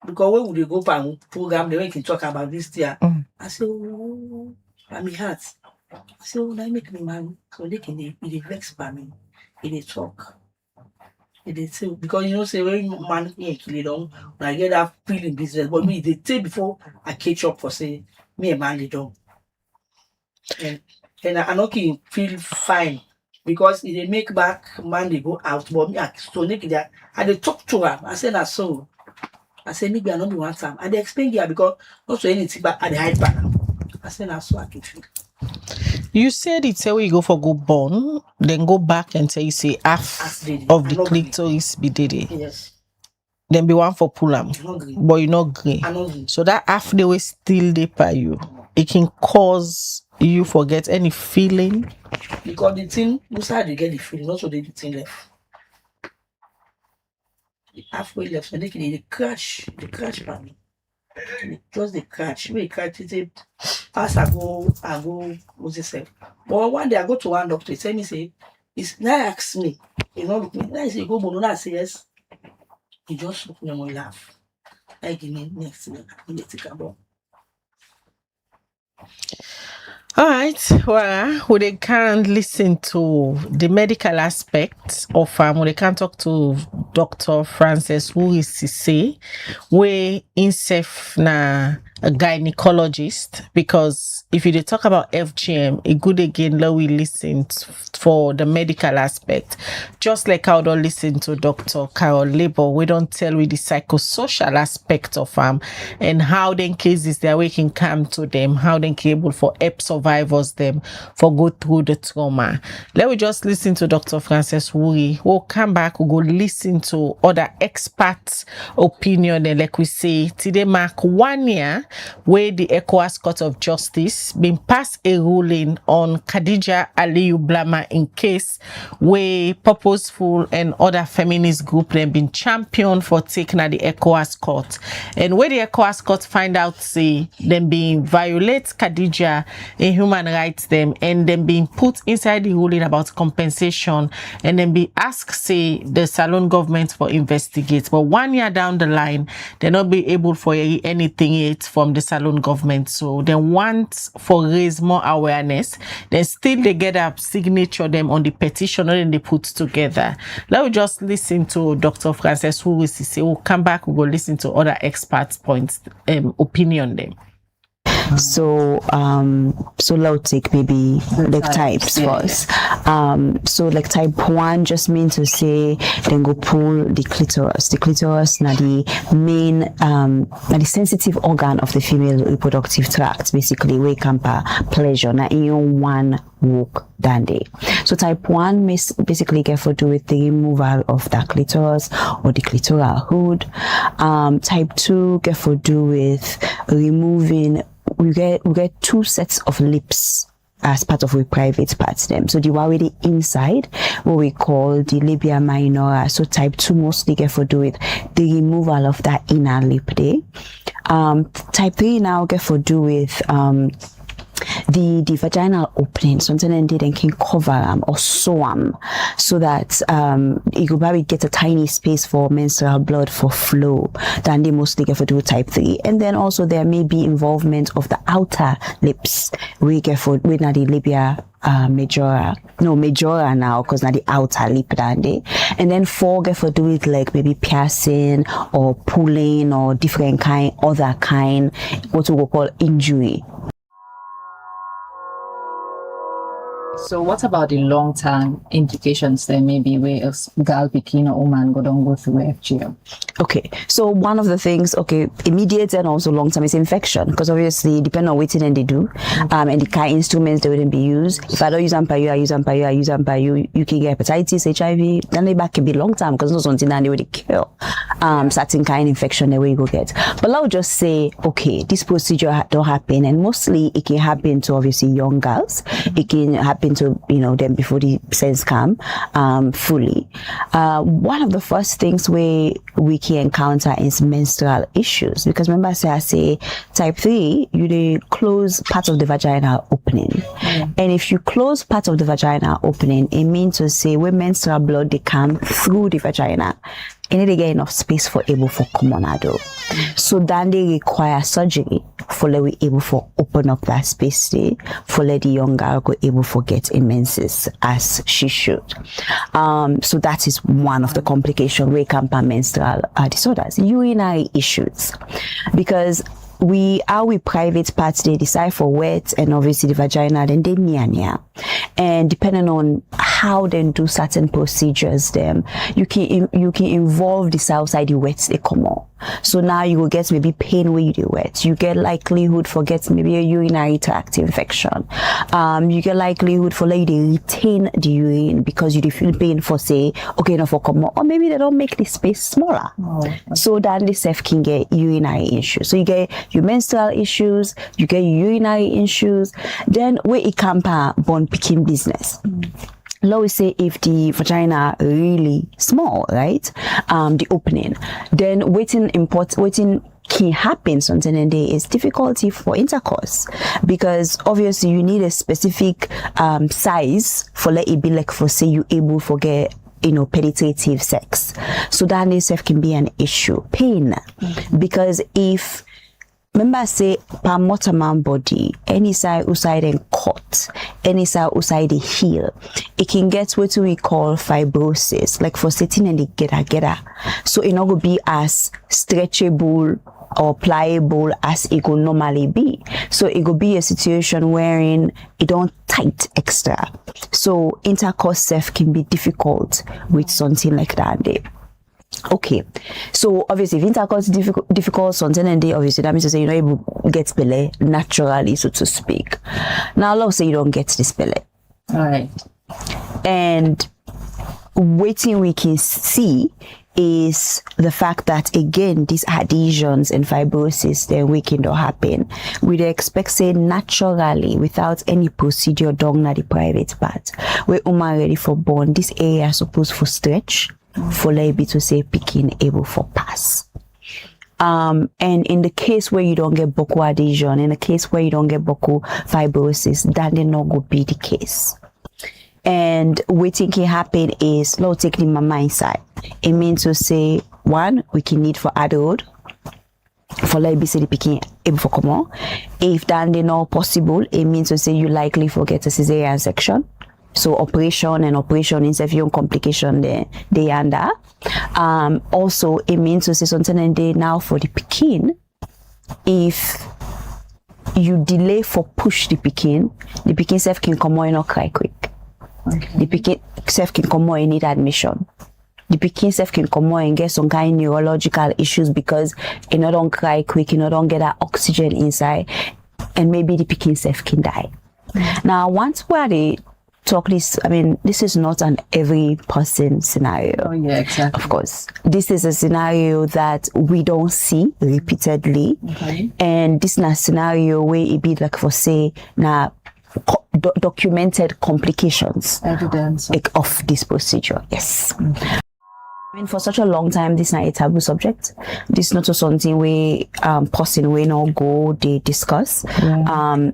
because when would they go for program, they can talk about this year. I say, oh, I'm heart. I say, oh, that make me man. So they can they vex by me. They talk. They say because you know say when man kill it down, when I get that feeling business. But me they say before I catch up for say me a man they don't. And I know can feel fine because if they make back man they go out. But me I so naked that I they talk to her. I said that so. I said maybe I not be one time. I they explain here because not so anything but I they hide back. I said that's so I can feel. You said it's where you go for go born, then go back and say you say half of the clitoris be dede. Yes. Then be one for pull am. But you not green. So that half the way still dey by you. It can cause you forget any feeling. Because the thing inside they get the feeling, also the thing left. The halfway left, so they crash by me. Just the crash. We crash it. As I go, what's it say? But one day I go to one doctor, he tell me say, it's now ask me, you know, look me. I say go, but I say yes. He just look me and laugh. I give me next thing. I need to take a ball. All right, well, we can't listen to the medical aspect of we can talk to Dr. Frances who is say we himself na a gynecologist, because if you talk about FGM, it good again let we listen for the medical aspect. Just like how don't listen to Dr. Carol Labor, we don't tell we the psychosocial aspect of and how then cases they we can come to them, how they can able for help survivors them for go through the trauma. Let we just listen to Dr. Frances Wuri. We'll come back, we'll go listen to other experts' opinion, and like we say, today mark 1 year where the ECOWAS Court of Justice been passed a ruling on Khadija Aliyu Blama in case where Purposeful and other feminist group them been championed for taking at the ECOWAS Court. And where the ECOWAS Court find out say them being violate Khadija in human rights them, and them being put inside the ruling about compensation, and then be asked say the Salon government for investigate. But 1 year down the line, they not be able for anything yet from the Salon government. So they want for raise more awareness. Then still they get a signature them on the petition and they put together. Let me just listen to Dr. Frances who will say we'll come back, we'll go listen to other experts' points, opinion them. So let's take maybe like types first. So like type 1 just means to say then go pull the clitoris. The clitoris na the main na the sensitive organ of the female reproductive tract, basically where can pleasure na in one walk that day. So type 1 basically get for do with the removal of the clitoris or the clitoral hood. Type 2 get for do with removing. We get 2 sets of lips as part of our private parts them. So the one with the inside, what we call the labia minora. So type 2 mostly get for do with the removal of that inner lip there. Type 3 now get for do with the vaginal opening, something they then can cover them or sew them so that you could probably get a tiny space for menstrual blood for flow. Then they mostly get for do type 3. And then also there may be involvement of the outer lips. We get for with the labia majora now, because now the outer lip that day. And then 4 get for do with like maybe piercing or pulling or different other kind, what we will call injury. So what about the long-term implications then, maybe where a girl, bikini, or woman don't go through FGM? Okay, so one of the things, immediate and also long-term is infection, because obviously depending on what they do, and the kind of instruments they wouldn't be used. If I don't use them by you, I use them by you, you can get hepatitis, HIV, then they back can be long-term, because it's not something that they would kill certain kind of infection that we go get. But I'll just say, okay, this procedure don't happen, and mostly it can happen to obviously young girls. It can happen to them before the sense come fully. One of the first things we can encounter is menstrual issues, because remember I say type 3 you close part of the vagina opening, and if you close part of the vagina opening, it means to say when menstrual blood they come through the vagina, and they get enough space for able for common. So then they require surgery for let we able for open up that space there, for let the young girl go able for get menses as she should. So that is one of the complications we can have menstrual disorders, urinary issues, because our private parts they decide for wet and obviously the vagina then they near, and depending on how they do certain procedures them you can involve this outside the wet they come on. So now you will get maybe pain where you do wet, you get likelihood for get maybe a urinary tract infection, you get likelihood for like they retain the urine because you feel pain for say for come on, or maybe they don't make the space smaller. So then the self can get urinary issues. So you get your menstrual issues, you get your urinary issues, then where it can born picking business. Let we say if the vagina really small, right? The opening, then waiting can happen something and there is difficulty for intercourse, because obviously you need a specific size for let it be like for say you able for get penetrative sex. So that itself can be an issue. Pain, because if remember say per motorman body, any side outside and cut, any side outside the heel, it can get what we call fibrosis, like for sitting and the get. So it not go be as stretchable or pliable as it could normally be. So it could be a situation wherein it don't tight extra. So intercourse self can be difficult with something like that. Okay, so obviously if intercourse is difficult something and day, obviously that means to say you're not able to get belly naturally, so to speak. Now let's say you don't get this belly. All right. And waiting we can see is the fact that again these adhesions and fibrosis then we can happen. We expect say naturally without any procedure done at the private part. We're ready for born. This area is supposed for stretch for able to say picking able for pass. And in the case where you don't get boku adhesion, in the case where you don't get boku fibrosis, that will not go be the case. And what can happen is let's take the mama inside. It means to say one, we can need for adult for like say the picking able for come on. If that is not possible, it means to say you likely forget a cesarean section. So operation instead of complication they under. Also it means to say something and they now for the picking, if you delay for push the picking self can come on and not cry quick. Okay. The picking self can come on and need admission. The picking self can come on and get some kind of neurological issues because you not don't cry quick, you not don't get that oxygen inside, and maybe the picking self can die. Now once where they talk this, I mean, this is not an every person scenario. Oh yeah, exactly. Of course, this is a scenario that we don't see repeatedly, and this is a scenario where it be like for say now documented complications evidence of this procedure. Yes. I mean, for such a long time, this is not a taboo subject. This is not something we person we not go they discuss.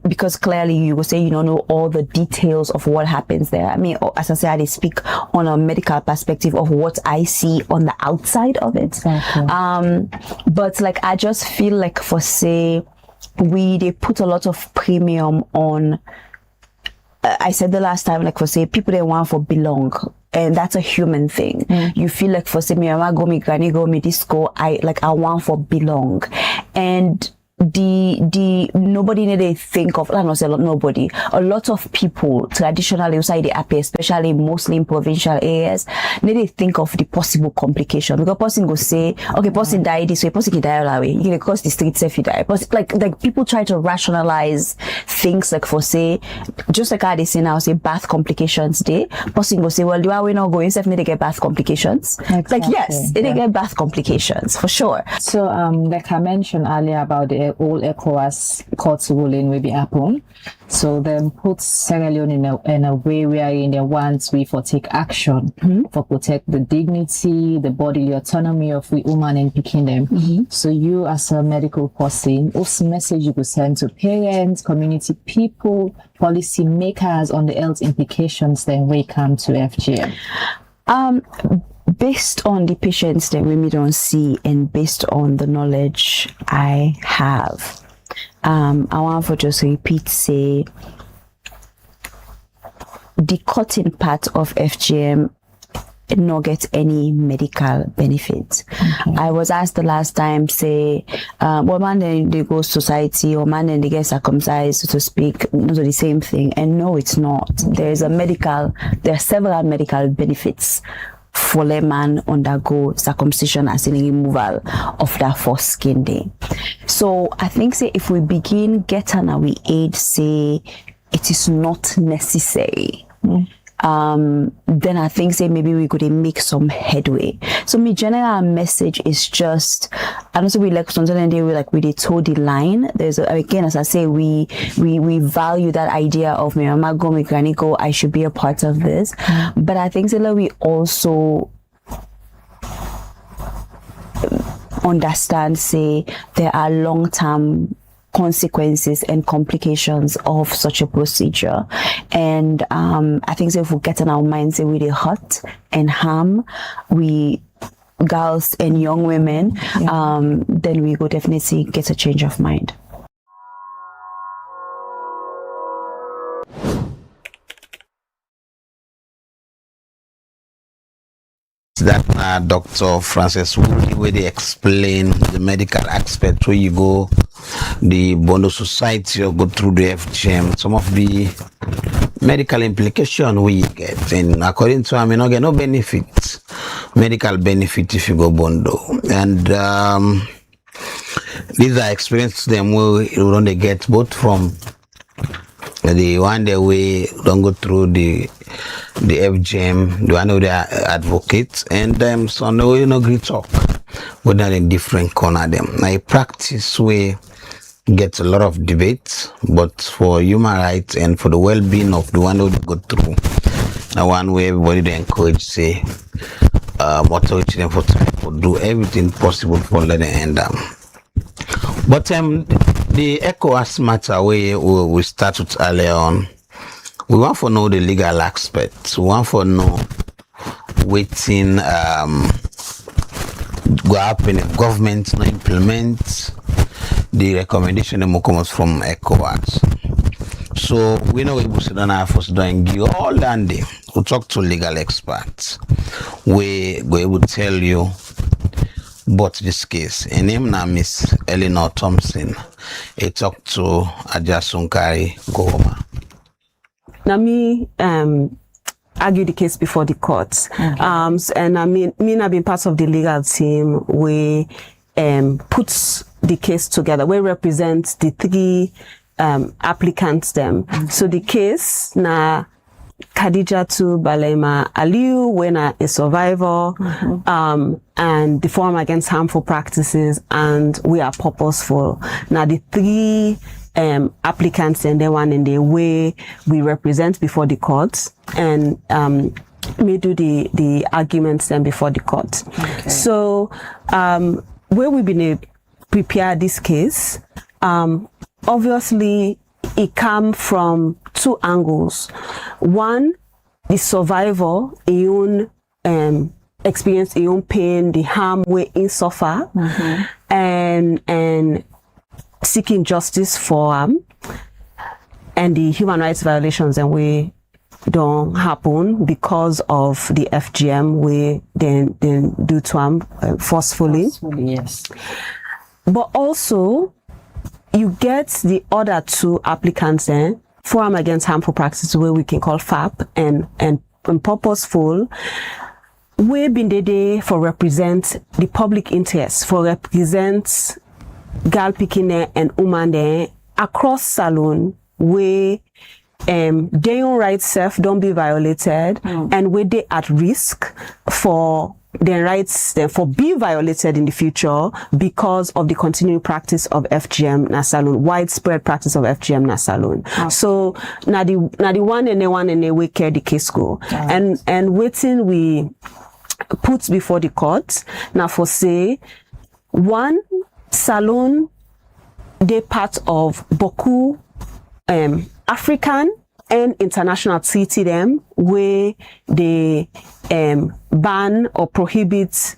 Because clearly you will say you don't know all the details of what happens there. I mean, as I said, I speak on a medical perspective of what I see on the outside of it. But like I just feel like for say they put a lot of premium on. I said the last time, like for say people they want for belong. And that's a human thing. You feel like for say, me mama go, me granny go, me disco, I want for belong. And the nobody need to think of, I'm not saying nobody, a lot of people traditionally outside the happy, especially mostly in provincial areas, need to think of the possible complication. Because person go say, okay, person die this way, person can die that way, you can cross the street if you die. Person, like people try to rationalize things, like for say, just like how they say now, say birth complications day, person go say, well, do I not go instead need to get birth complications? Exactly. Like yes, they get birth complications for sure. So like I mentioned earlier about the all ECOWAS court ruling will be happen. So then put Sierra Leone in a way where they want we for take action for protect the dignity, the bodily autonomy of we woman and picking them. So you as a medical person, what's the message you could send to parents, community people, policy makers on the health implications then when it come to FGM? Based on the patients that we don't see and based on the knowledge I have, I want to just repeat, say, the cutting part of FGM not get any medical benefit. I was asked the last time, say, well, man, then they go society, or man, then they get circumcised, so to speak, not the same thing. And no, it's not. There are several medical benefits for a man undergo circumcision as in removal of that foreskin day. So I think, say, if we begin getting our aid, say, it is not necessary, then I think, say, maybe we could make some headway. So my general message is just, I don't say we like something we like we toe the line. There's again, as I say, we value that idea of my mama go, my granny go, I should be a part of this. But I think, say, like, we also understand, say, there are long-term consequences and complications of such a procedure, and I think, so if we get in our minds, say, we they hurt and harm we girls and young women, then we will definitely get a change of mind. That Dr. Francis Woody, where they explain the medical aspect, where you go, the Bondo Society, or go through the FGM, some of the medical implication we get, and according to him, you not get no benefit, medical benefit if you go Bondo, and these are experiences them where you don't get both from the one that we don't go through the FGM, the one who they are advocates, and them so no you know great talk, but not in different corner them. I practice we get a lot of debates, but for human rights and for the well-being of the one who they go through, the one where everybody they encourage, say, authority them for do everything possible for let them end them. But the ECOWAS matter we started earlier on, we want to know the legal aspect. We want to know waiting go happen if government not implement the recommendation that comes from ECOWAS. So we know we should not have doing give all that day. We talk to legal experts. We go able to tell you about this case. And name now Miss Eleanor Thompson. He talked to Ajasunkari Goma. Now me argue the case before the court. And I mean I've been part of the legal team. We puts the case together. We represent the three applicants them. So the case na Khadijatu Balema Aliu, when a survivor, and the Forum Against Harmful Practices, and we are purposeful. Now the three applicants and the one in the way we represent before the court, and we do the arguments then before the court. So where we've been prepare this case, obviously it come from two angles. One, the survivor, his own experience, his own pain, the harm we in suffer, and seeking justice for and the human rights violations and we don't happen because of the FGM we then do to forcefully. Yes. But also you get the other two applicants Forum Against Harmful Practices, where we can call FAP and purposeful, we been there for represent the public interest, for represent gal picking and woman across salon where their own rights self don't be violated and where they at risk for their rights for be violated in the future because of the continuing practice of FGM na salon, widespread practice of FGM na salon. So na the one and they we care the case go. And waiting we put before the court now for say one salon they part of Boku African and international treaty them where they ban or prohibit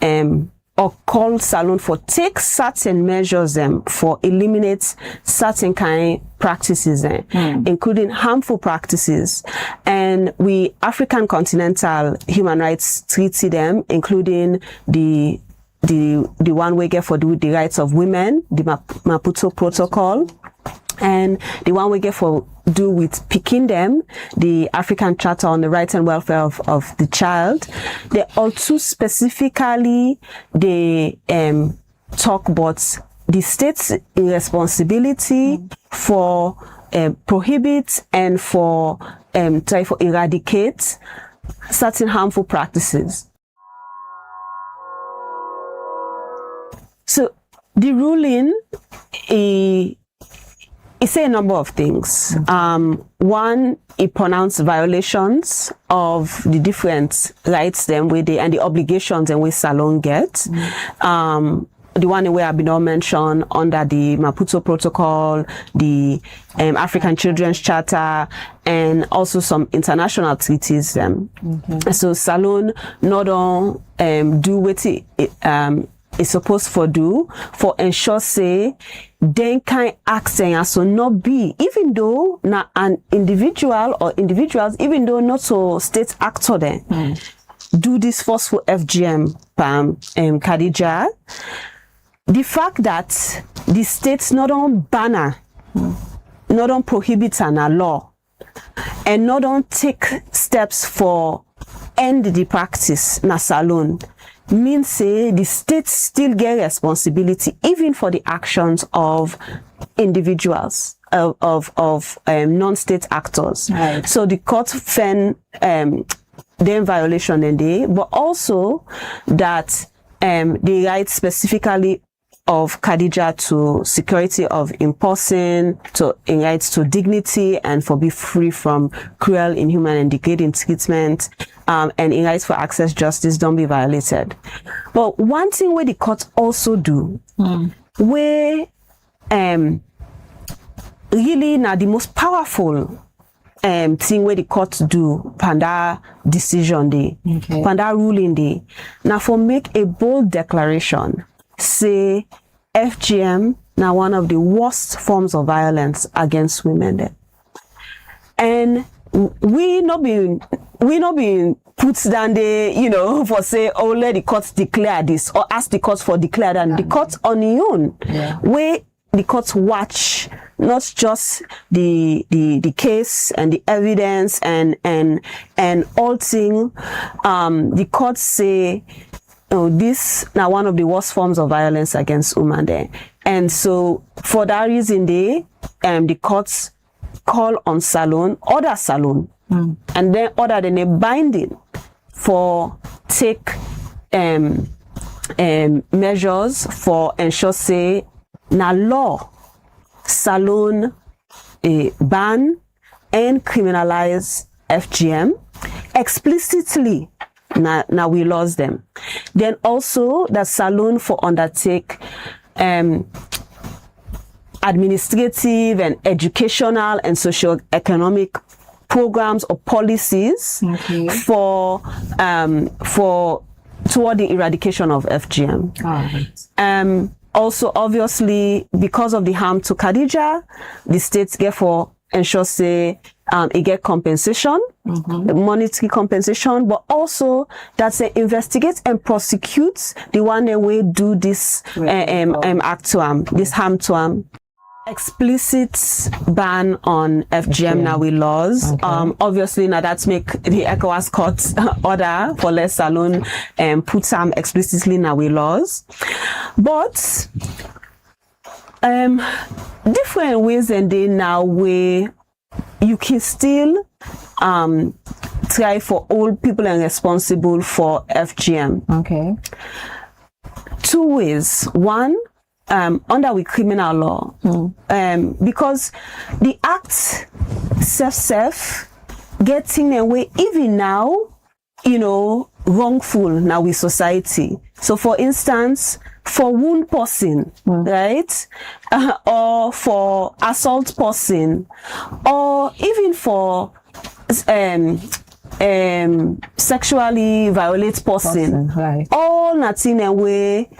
or call salon for take certain measures for eliminate certain kind practices including harmful practices, and we African Continental Human Rights Treaty them including the one we get for the rights of women, the Maputo Protocol, and the one we get for do with picking them, the African Charter on the Rights and Welfare of the Child. They also specifically they talk about the state's responsibility for prohibit and for try for eradicate certain harmful practices. So the ruling it say a number of things. One, it pronounced violations of the different rights them with and the obligations and we salon get. The one where I've been all mentioned under the Maputo Protocol, the African Children's Charter, and also some international treaties. So salon not on do what it is supposed for do for ensure say then kind accent so not be even though na an individual or individuals even though not so state actor then do this forceful FGM Khadija, the fact that the states not on banner not on prohibit an a law and not on take steps for end the practice na salon means say the states still get responsibility even for the actions of individuals of non-state actors. Right. So the court found them violation in day, but also that the right specifically of Khadija to security of in person, to in rights to dignity and for be free from cruel, inhuman and degrading treatment, and in rights for access justice don't be violated. But one thing where the court also do, where really now the most powerful thing where the court do panda decision day, panda ruling day, now for make a bold declaration, say FGM now one of the worst forms of violence against women there. And we not being put down there, for say, oh, let the court declare this or ask the court for declare that. The court on your own, where the court watch not just the case and the evidence and all thing, the court say, oh, this now one of the worst forms of violence against women there. And so for that reason the courts call on salon, order salon, and then order then a binding for take measures for ensure say na law salon ban and criminalize FGM explicitly. Now we lost them. Then also the salon for undertake administrative and educational and socio-economic programs or policies for toward the eradication of FGM. Also, obviously, because of the harm to Khadija, the states therefore ensure say it get compensation, monetary compensation, but also that they investigate and prosecute the one that will do this act to this harm to explicit ban on FGM now with laws. Obviously now that's make the ECOWAS court order for less salon and put some explicitly now with laws. But different ways and they now where you can still try for all people and responsible for FGM. Okay. Two ways. One, under with criminal law, because the act self getting away even now, you know, wrongful now with society. So for instance, for wound person, right, or for assault person, or even for sexually violate person, right. all nothing away.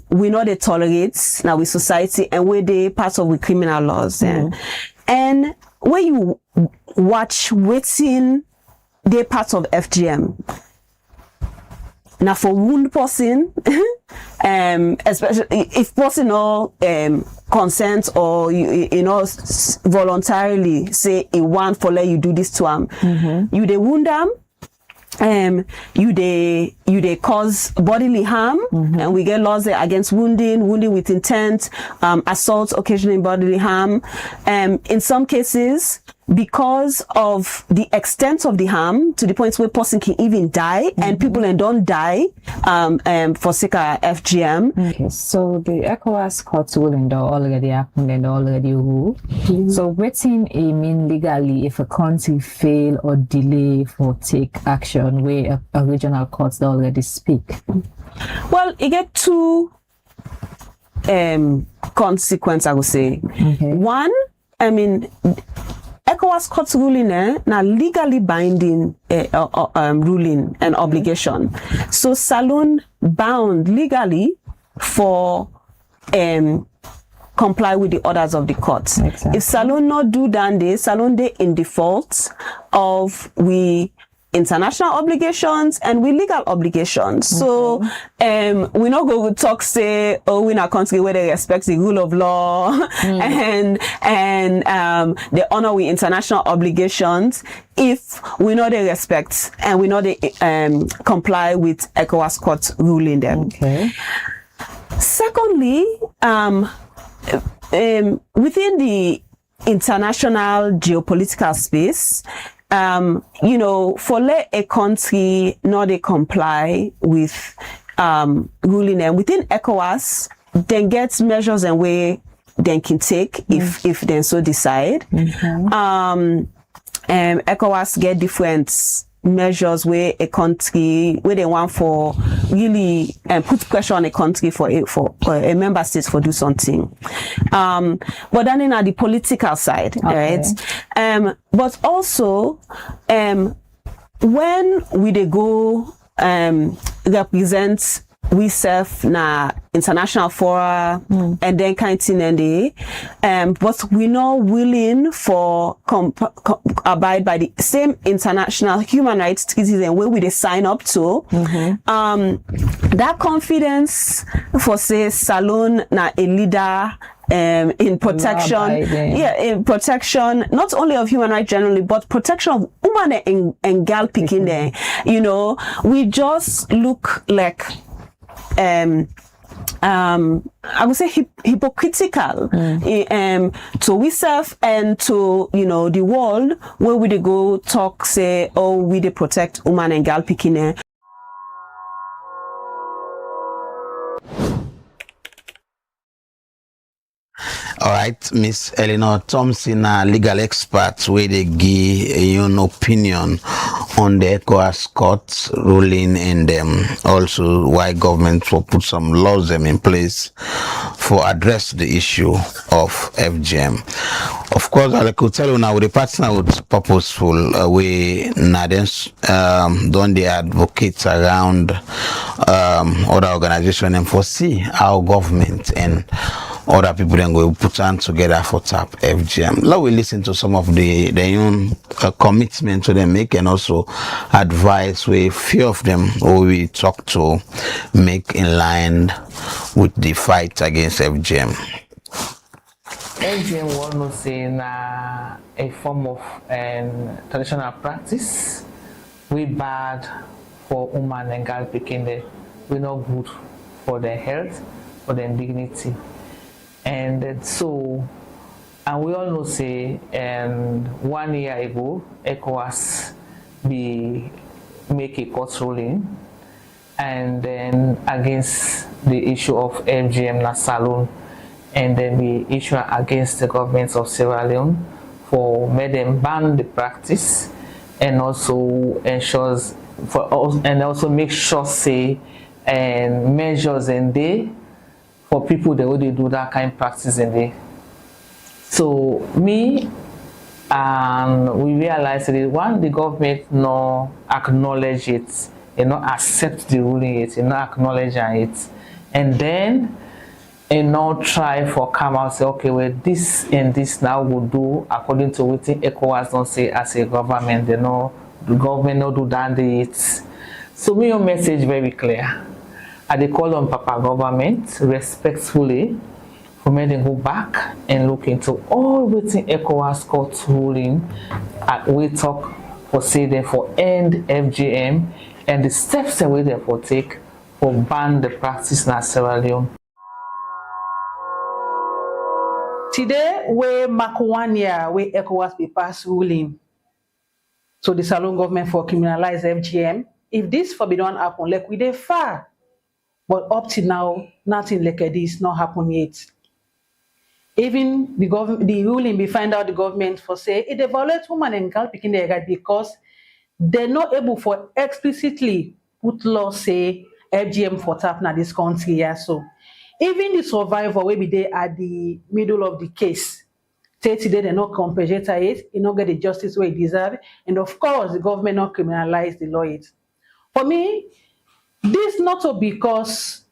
We know they tolerate now with society and where they part of the criminal laws. And when you watch waiting, they part of FGM. Now for wound person, especially if person no consent or you know voluntarily say he want for let you do this to him, you they wound them. You they cause bodily harm, and we get laws against wounding with intent, assault occasioning bodily harm. In some cases, because of the extent of the harm to the point where person can even die, and people and don't die for sake of FGM. Okay, so the ECOWAS court ruling already happened and already ruled. So waiting a mean legally if a country fail or delay for take action where a regional courts already speak? Well, it get two consequences, I would say. One, I mean, ECOWAS court ruling now legally binding ruling and obligation. So Salon bound legally for comply with the orders of the court. Exactly. If Salon not do that, they Salon they in default of we international obligations and we legal obligations. So we not go talk say we in a country where they respect the rule of law and they honor we international obligations if we know they respect and we know they comply with ECOWAS court ruling them. Secondly, within the international geopolitical space, you know, for let a country not they comply with ruling and within ECOWAS, then get measures and way they can take if they so decide. ECOWAS get different measures where a country where they want for really put pressure on a country for a member state for do something. But then in the political side, right? But also when we they go represent we serve na international fora and then kind of thing and they but we not willing for abide by the same international human rights treaties and where we they sign up to that confidence for say Salon na a leader in protection, in protection not only of human rights generally, but protection of woman and girl picking there. You know, we just look like I would say hypocritical to we serve and to, you know, the world where we they go talk say, oh, we they protect woman and girl picking. All right, Miss Eleanor Thompson, a legal expert, where they give an opinion on the ECOWAS court ruling and also why government will put some laws in place for address the issue of FGM. Of course, I could tell you now, the partner with purposeful way don't they advocate around other organizations and foresee how government and other people then go put on together for tap FGM. Now we listen to some of their own commitment to them make and also advice where few of them who we talk to make in line with the fight against FGM. FGM we all know say na a form of traditional practice. We bad for woman and girl picking the we not good for their health, for their dignity. And so and we all know say 1 year ago ECOWAS be make a court ruling and then against the issue of FGM na salon, and then we issue against the government of Sierra Leone for make them ban the practice and also ensures for us and also make sure say and measures in there for people that already do that kind of practice in there. So me and we realize that one, the government no acknowledge it, you know, accept the ruling it, you know, acknowledge it, and then and now try for come out say okay, well this and this now will do according to what ECOWAS don't say as a government. They know the government no do that it. So me your message very clear. I dey call on Papa government respectfully for me to go back and look into all waiting ECOWAS court ruling we talk for say them for end FGM and the steps that we therefore take for ban the practice in Sierra Leone. Today, we mark 1 year where ECOWAS be pass ruling. So the Salon government for criminalize FGM. If this forbidden happen, like we dey far. But up to now, nothing like this not happen yet. Even the ruling we find out the government for say it violates woman and girl picking their right because they're not able for explicitly put law say FGM for tap na this country. Yeah, so even the survivor will be there at the middle of the case. Say today they not compensate it, you not get the justice where it deserve, and of course the government not criminalize the law it. For me, this not so because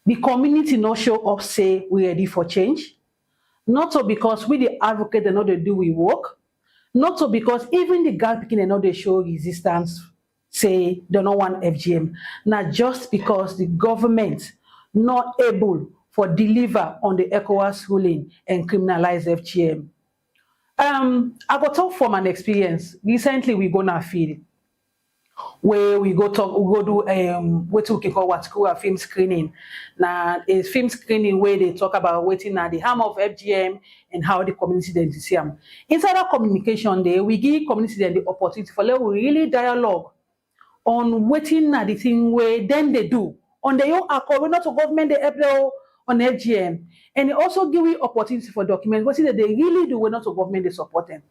the community not show up say we ready for change, not so because we the advocate they know they do we work, not so because even the girl picking they know they show resistance, say they don't want FGM, not just because the government not able for deliver on the ECOWAS ruling and criminalize FGM. I got talk from an experience. Recently we go na field where we go do what we can call what's called a film screening. Now a film screening where they talk about waiting at the harm of FGM and how the community then see them. Inside our communication there, we give community then the opportunity for them really dialogue on waiting at the thing where then they do on their own accord, not to government they help on FGM, and it also give you opportunity for document what that they really do when not to government they support them.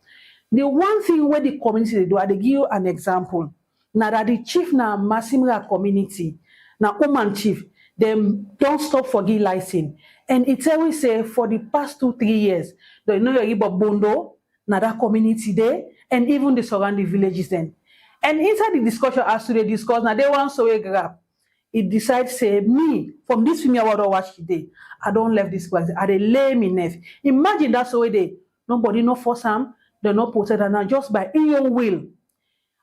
The one thing where the community they do, I they give you an example. Now that the chief na Masimra community, now woman chief, them don't stop for give license. And it's always say for the past 2-3 years, they know your Bondo, now that community there, and even the surrounding villages then. And inside the discussion as to the discuss, now they want so a grab. It decides say me from this film I want to watch today. I don't left this place. I they lay me neck. Imagine that's the way they nobody no force them, they no put it and just by in your will.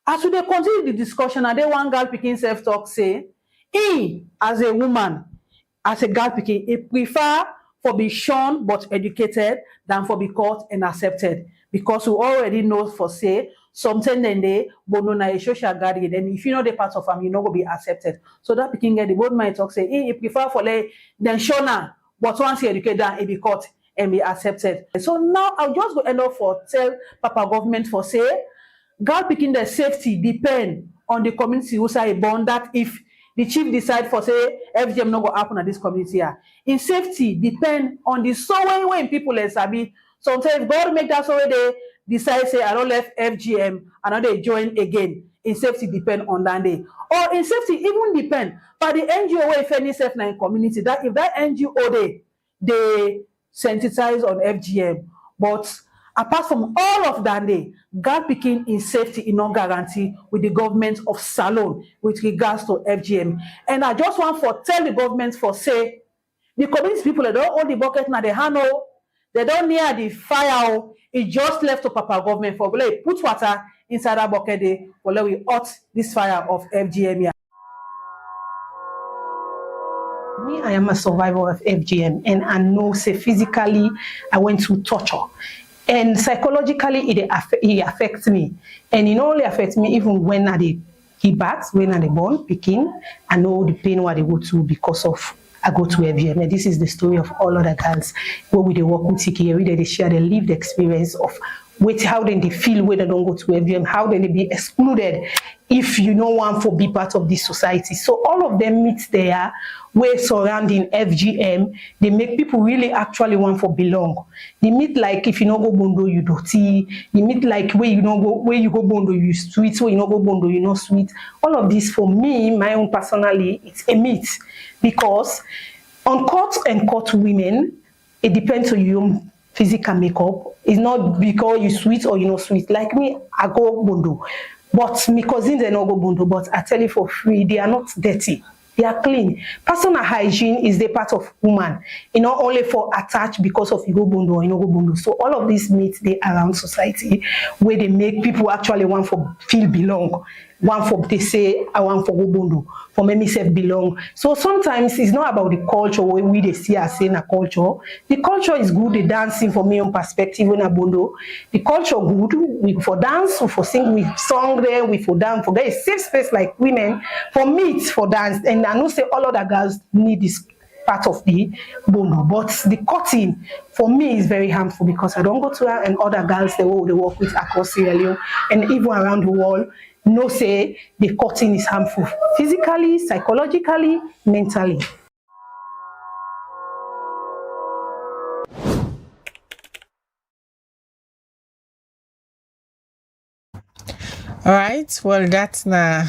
As they continue the discussion, and they one girl picking self talk say, as a woman, as a girl picking, it prefer for be shown but educated than for be caught and accepted. Because we already know for say something then they bono na a social gathering, and if you know the part of them, you know will be accepted. So that picking get the both might talk say, he prefer for like then shown, but once he educated, it be caught and be accepted. So now I'll just go end up for tell Papa government for say, girl picking the safety depend on the community who say born that if the chief decide for say FGM not go happen at this community here. In safety depend on the so when people are sabi. Sometimes God make that so they decide say I don't left FGM and now they join again. In safety depend on that day. Or in safety even depend but the NGO way if any safe in community that if that NGO they sensitize on FGM. But apart from all of that day, girl picking in safety in no guarantee with the government of Salon with regards to FGM. And I just want for tell the government for say the community people they don't hold the bucket now they handle, they don't near the fire. It just left to Papa government for like put water inside that bucket there for we hot this fire of FGM here. Me, I am a survivor of FGM, and I know, say, physically, I went through torture. And psychologically, it affects me. And it only affects me even when I give birth, when I born, picking. I know the pain what they go through because of I go to FGM. And this is the story of all other girls where we they work with Tiki, every day they share the lived experience of how then they feel when they don't go to FGM, how then they be excluded if you know one for be part of this society. So all of them meet there where surrounding FGM, they make people really actually want for belong. They meet like if you don't go bondo, you dirty. You meet like where you go bondo, you sweet, where you don't go bondo, you not sweet. All of this for me, my own personally, it's a myth. Because on court and court women, it depends on your physical makeup. It's not because you sweet or you not sweet. Like me, I go bondo. But my cousins, they not go bondo. But I tell you for free, they are not dirty. They are clean. Personal hygiene is the part of woman. You know, only for attached because of you go bondo or you no go bondo. So all of these myths they around society where they make people actually want for feel belong. One for they say I want for go bondo. For me self belong. So sometimes it's not about the culture where we they see as saying a culture. The culture is good. The dancing for me on perspective when a bondo. The culture good. We for dance, we for sing, we song there, we for dance. For there is safe space like women. For me it's for dance. And I know say all other girls need this part of the bondo. But the cutting for me is very harmful because I don't go to her and other girls they work with across Sierra Leone and even around the world. No say the cutting is harmful physically, psychologically, mentally. All right, well, that's na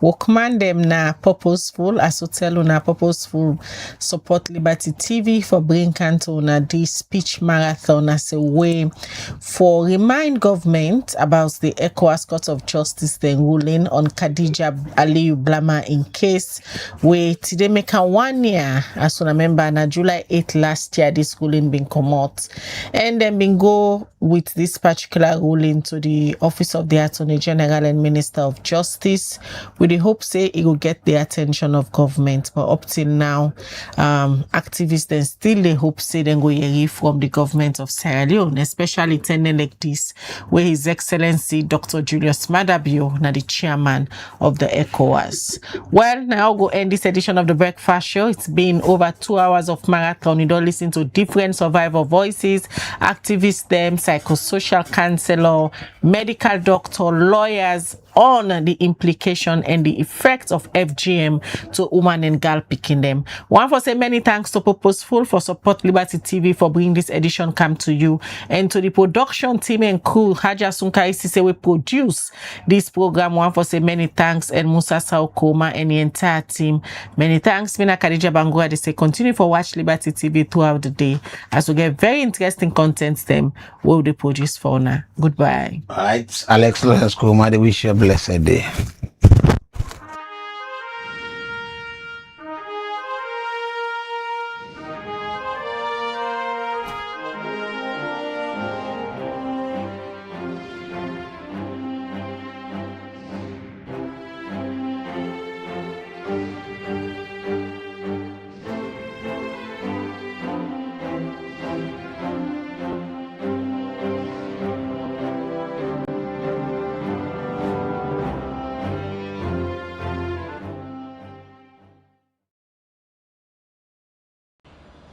Workman them na purposeful, as I tell you na purposeful support Liberty TV for bring to na this speech marathon as a way for remind government about the ECOWAS Court of Justice then ruling on Khadija Aliyu Blama in case where today make a 1 year as I remember na July 8th last year this ruling been come out and then been go with this particular ruling to the Office of the Attorney General and Minister of Justice with the hope say it will get the attention of government, but up till now activists then still they hope say then go hear from the government of Sierra Leone, especially attending like this where His Excellency Dr. Julius Madabio na the chairman of the ECOWAS. Well, now I'll go end this edition of the Breakfast Show. It's been over 2 hours of marathon. You don't listen to different survivor voices, activists them, psychosocial counselor, medical doctor, lawyers on the implication and the effects of FGM to woman and girl picking them. One for say many thanks to Purposeful for support Liberty TV for bringing this edition come to you and to the production team and crew Haja Sunkai Sise we produce this program. One for say many thanks and Musa Saukoma and the entire team. Many thanks. Mina Khadija Bangura they say continue for watch Liberty TV throughout the day as we get very interesting content them will they produce for now. Goodbye. All right, Alex Lojas Kuma, they wish you a blessed day.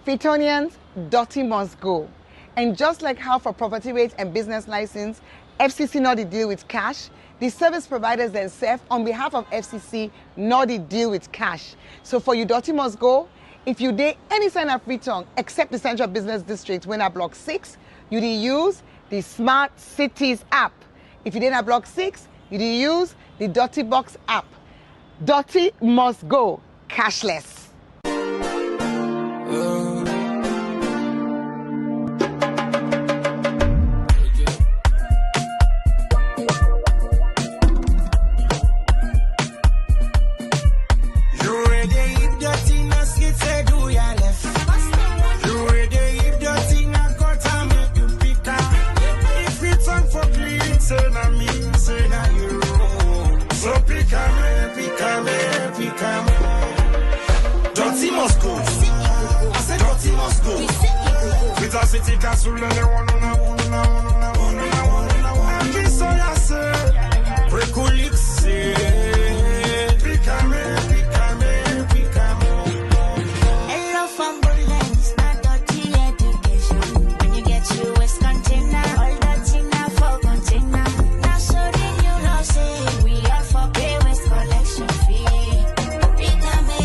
Fitonians, dirty must go. And just like how for property rates and business license, FCC not the deal with cash, the service providers themselves on behalf of FCC not the deal with cash. So for you dirty must go, if you did any sign of return except the Central Business District when at Block 6, you did use the Smart Cities app. If you did at Block 6, you did use the Dirty Box app. Dirty must go, cashless. Utasitika sulele wanuna Akisoya se Prekuliksi Pikame Hello from Bullens, not dirty education. When you get US container, all that's enough for container. Now so then you know say we are for pay West collection fee. Pikame.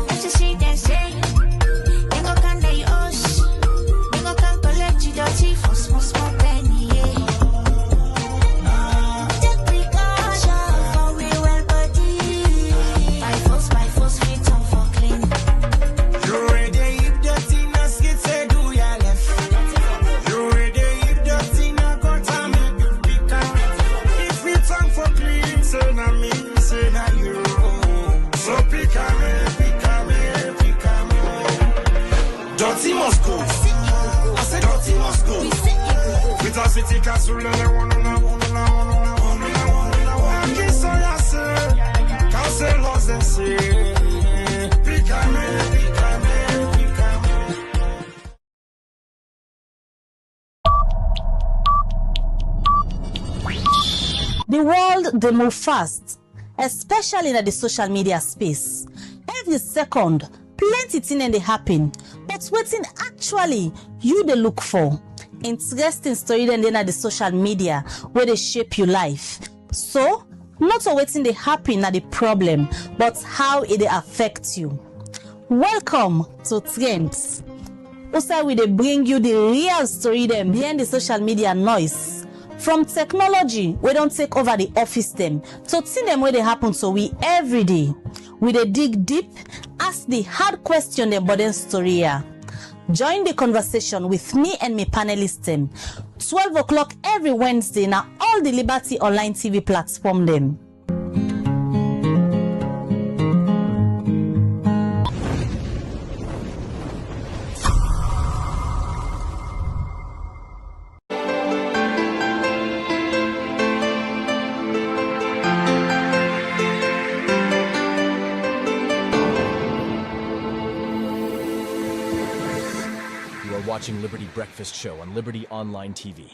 Let's just see them say, they go can they us, they go can collect you dirty for small penny. Take precaution for we well body. By force, fit on for clean. You ready if dirty na skit say do ya left. You ready if dirty na go time make you pick up. If we time for clean, say na me, say na you. So pick me. Dirty must go. I said dirty must go. With a city castle and I wanna. Akisoya se, councilors and say. The world they move fast, especially in the social media space. Every second, plenty things they happen, but waiting actually you they look for. Interesting story then at the social media where they shape your life. So, not waiting they happen at the problem, but how it they affect you. Welcome to Trends. Also, we they bring you the real story them behind the social media noise. From technology, we don't take over the office them. So see them where they happen to we every day. We they dig deep, ask the hard question them but then story here. Join the conversation with me and my panelists them. 12 o'clock every Wednesday now all the Liberty Online TV platform them. You are watching Liberty Breakfast Show on Liberty Online TV.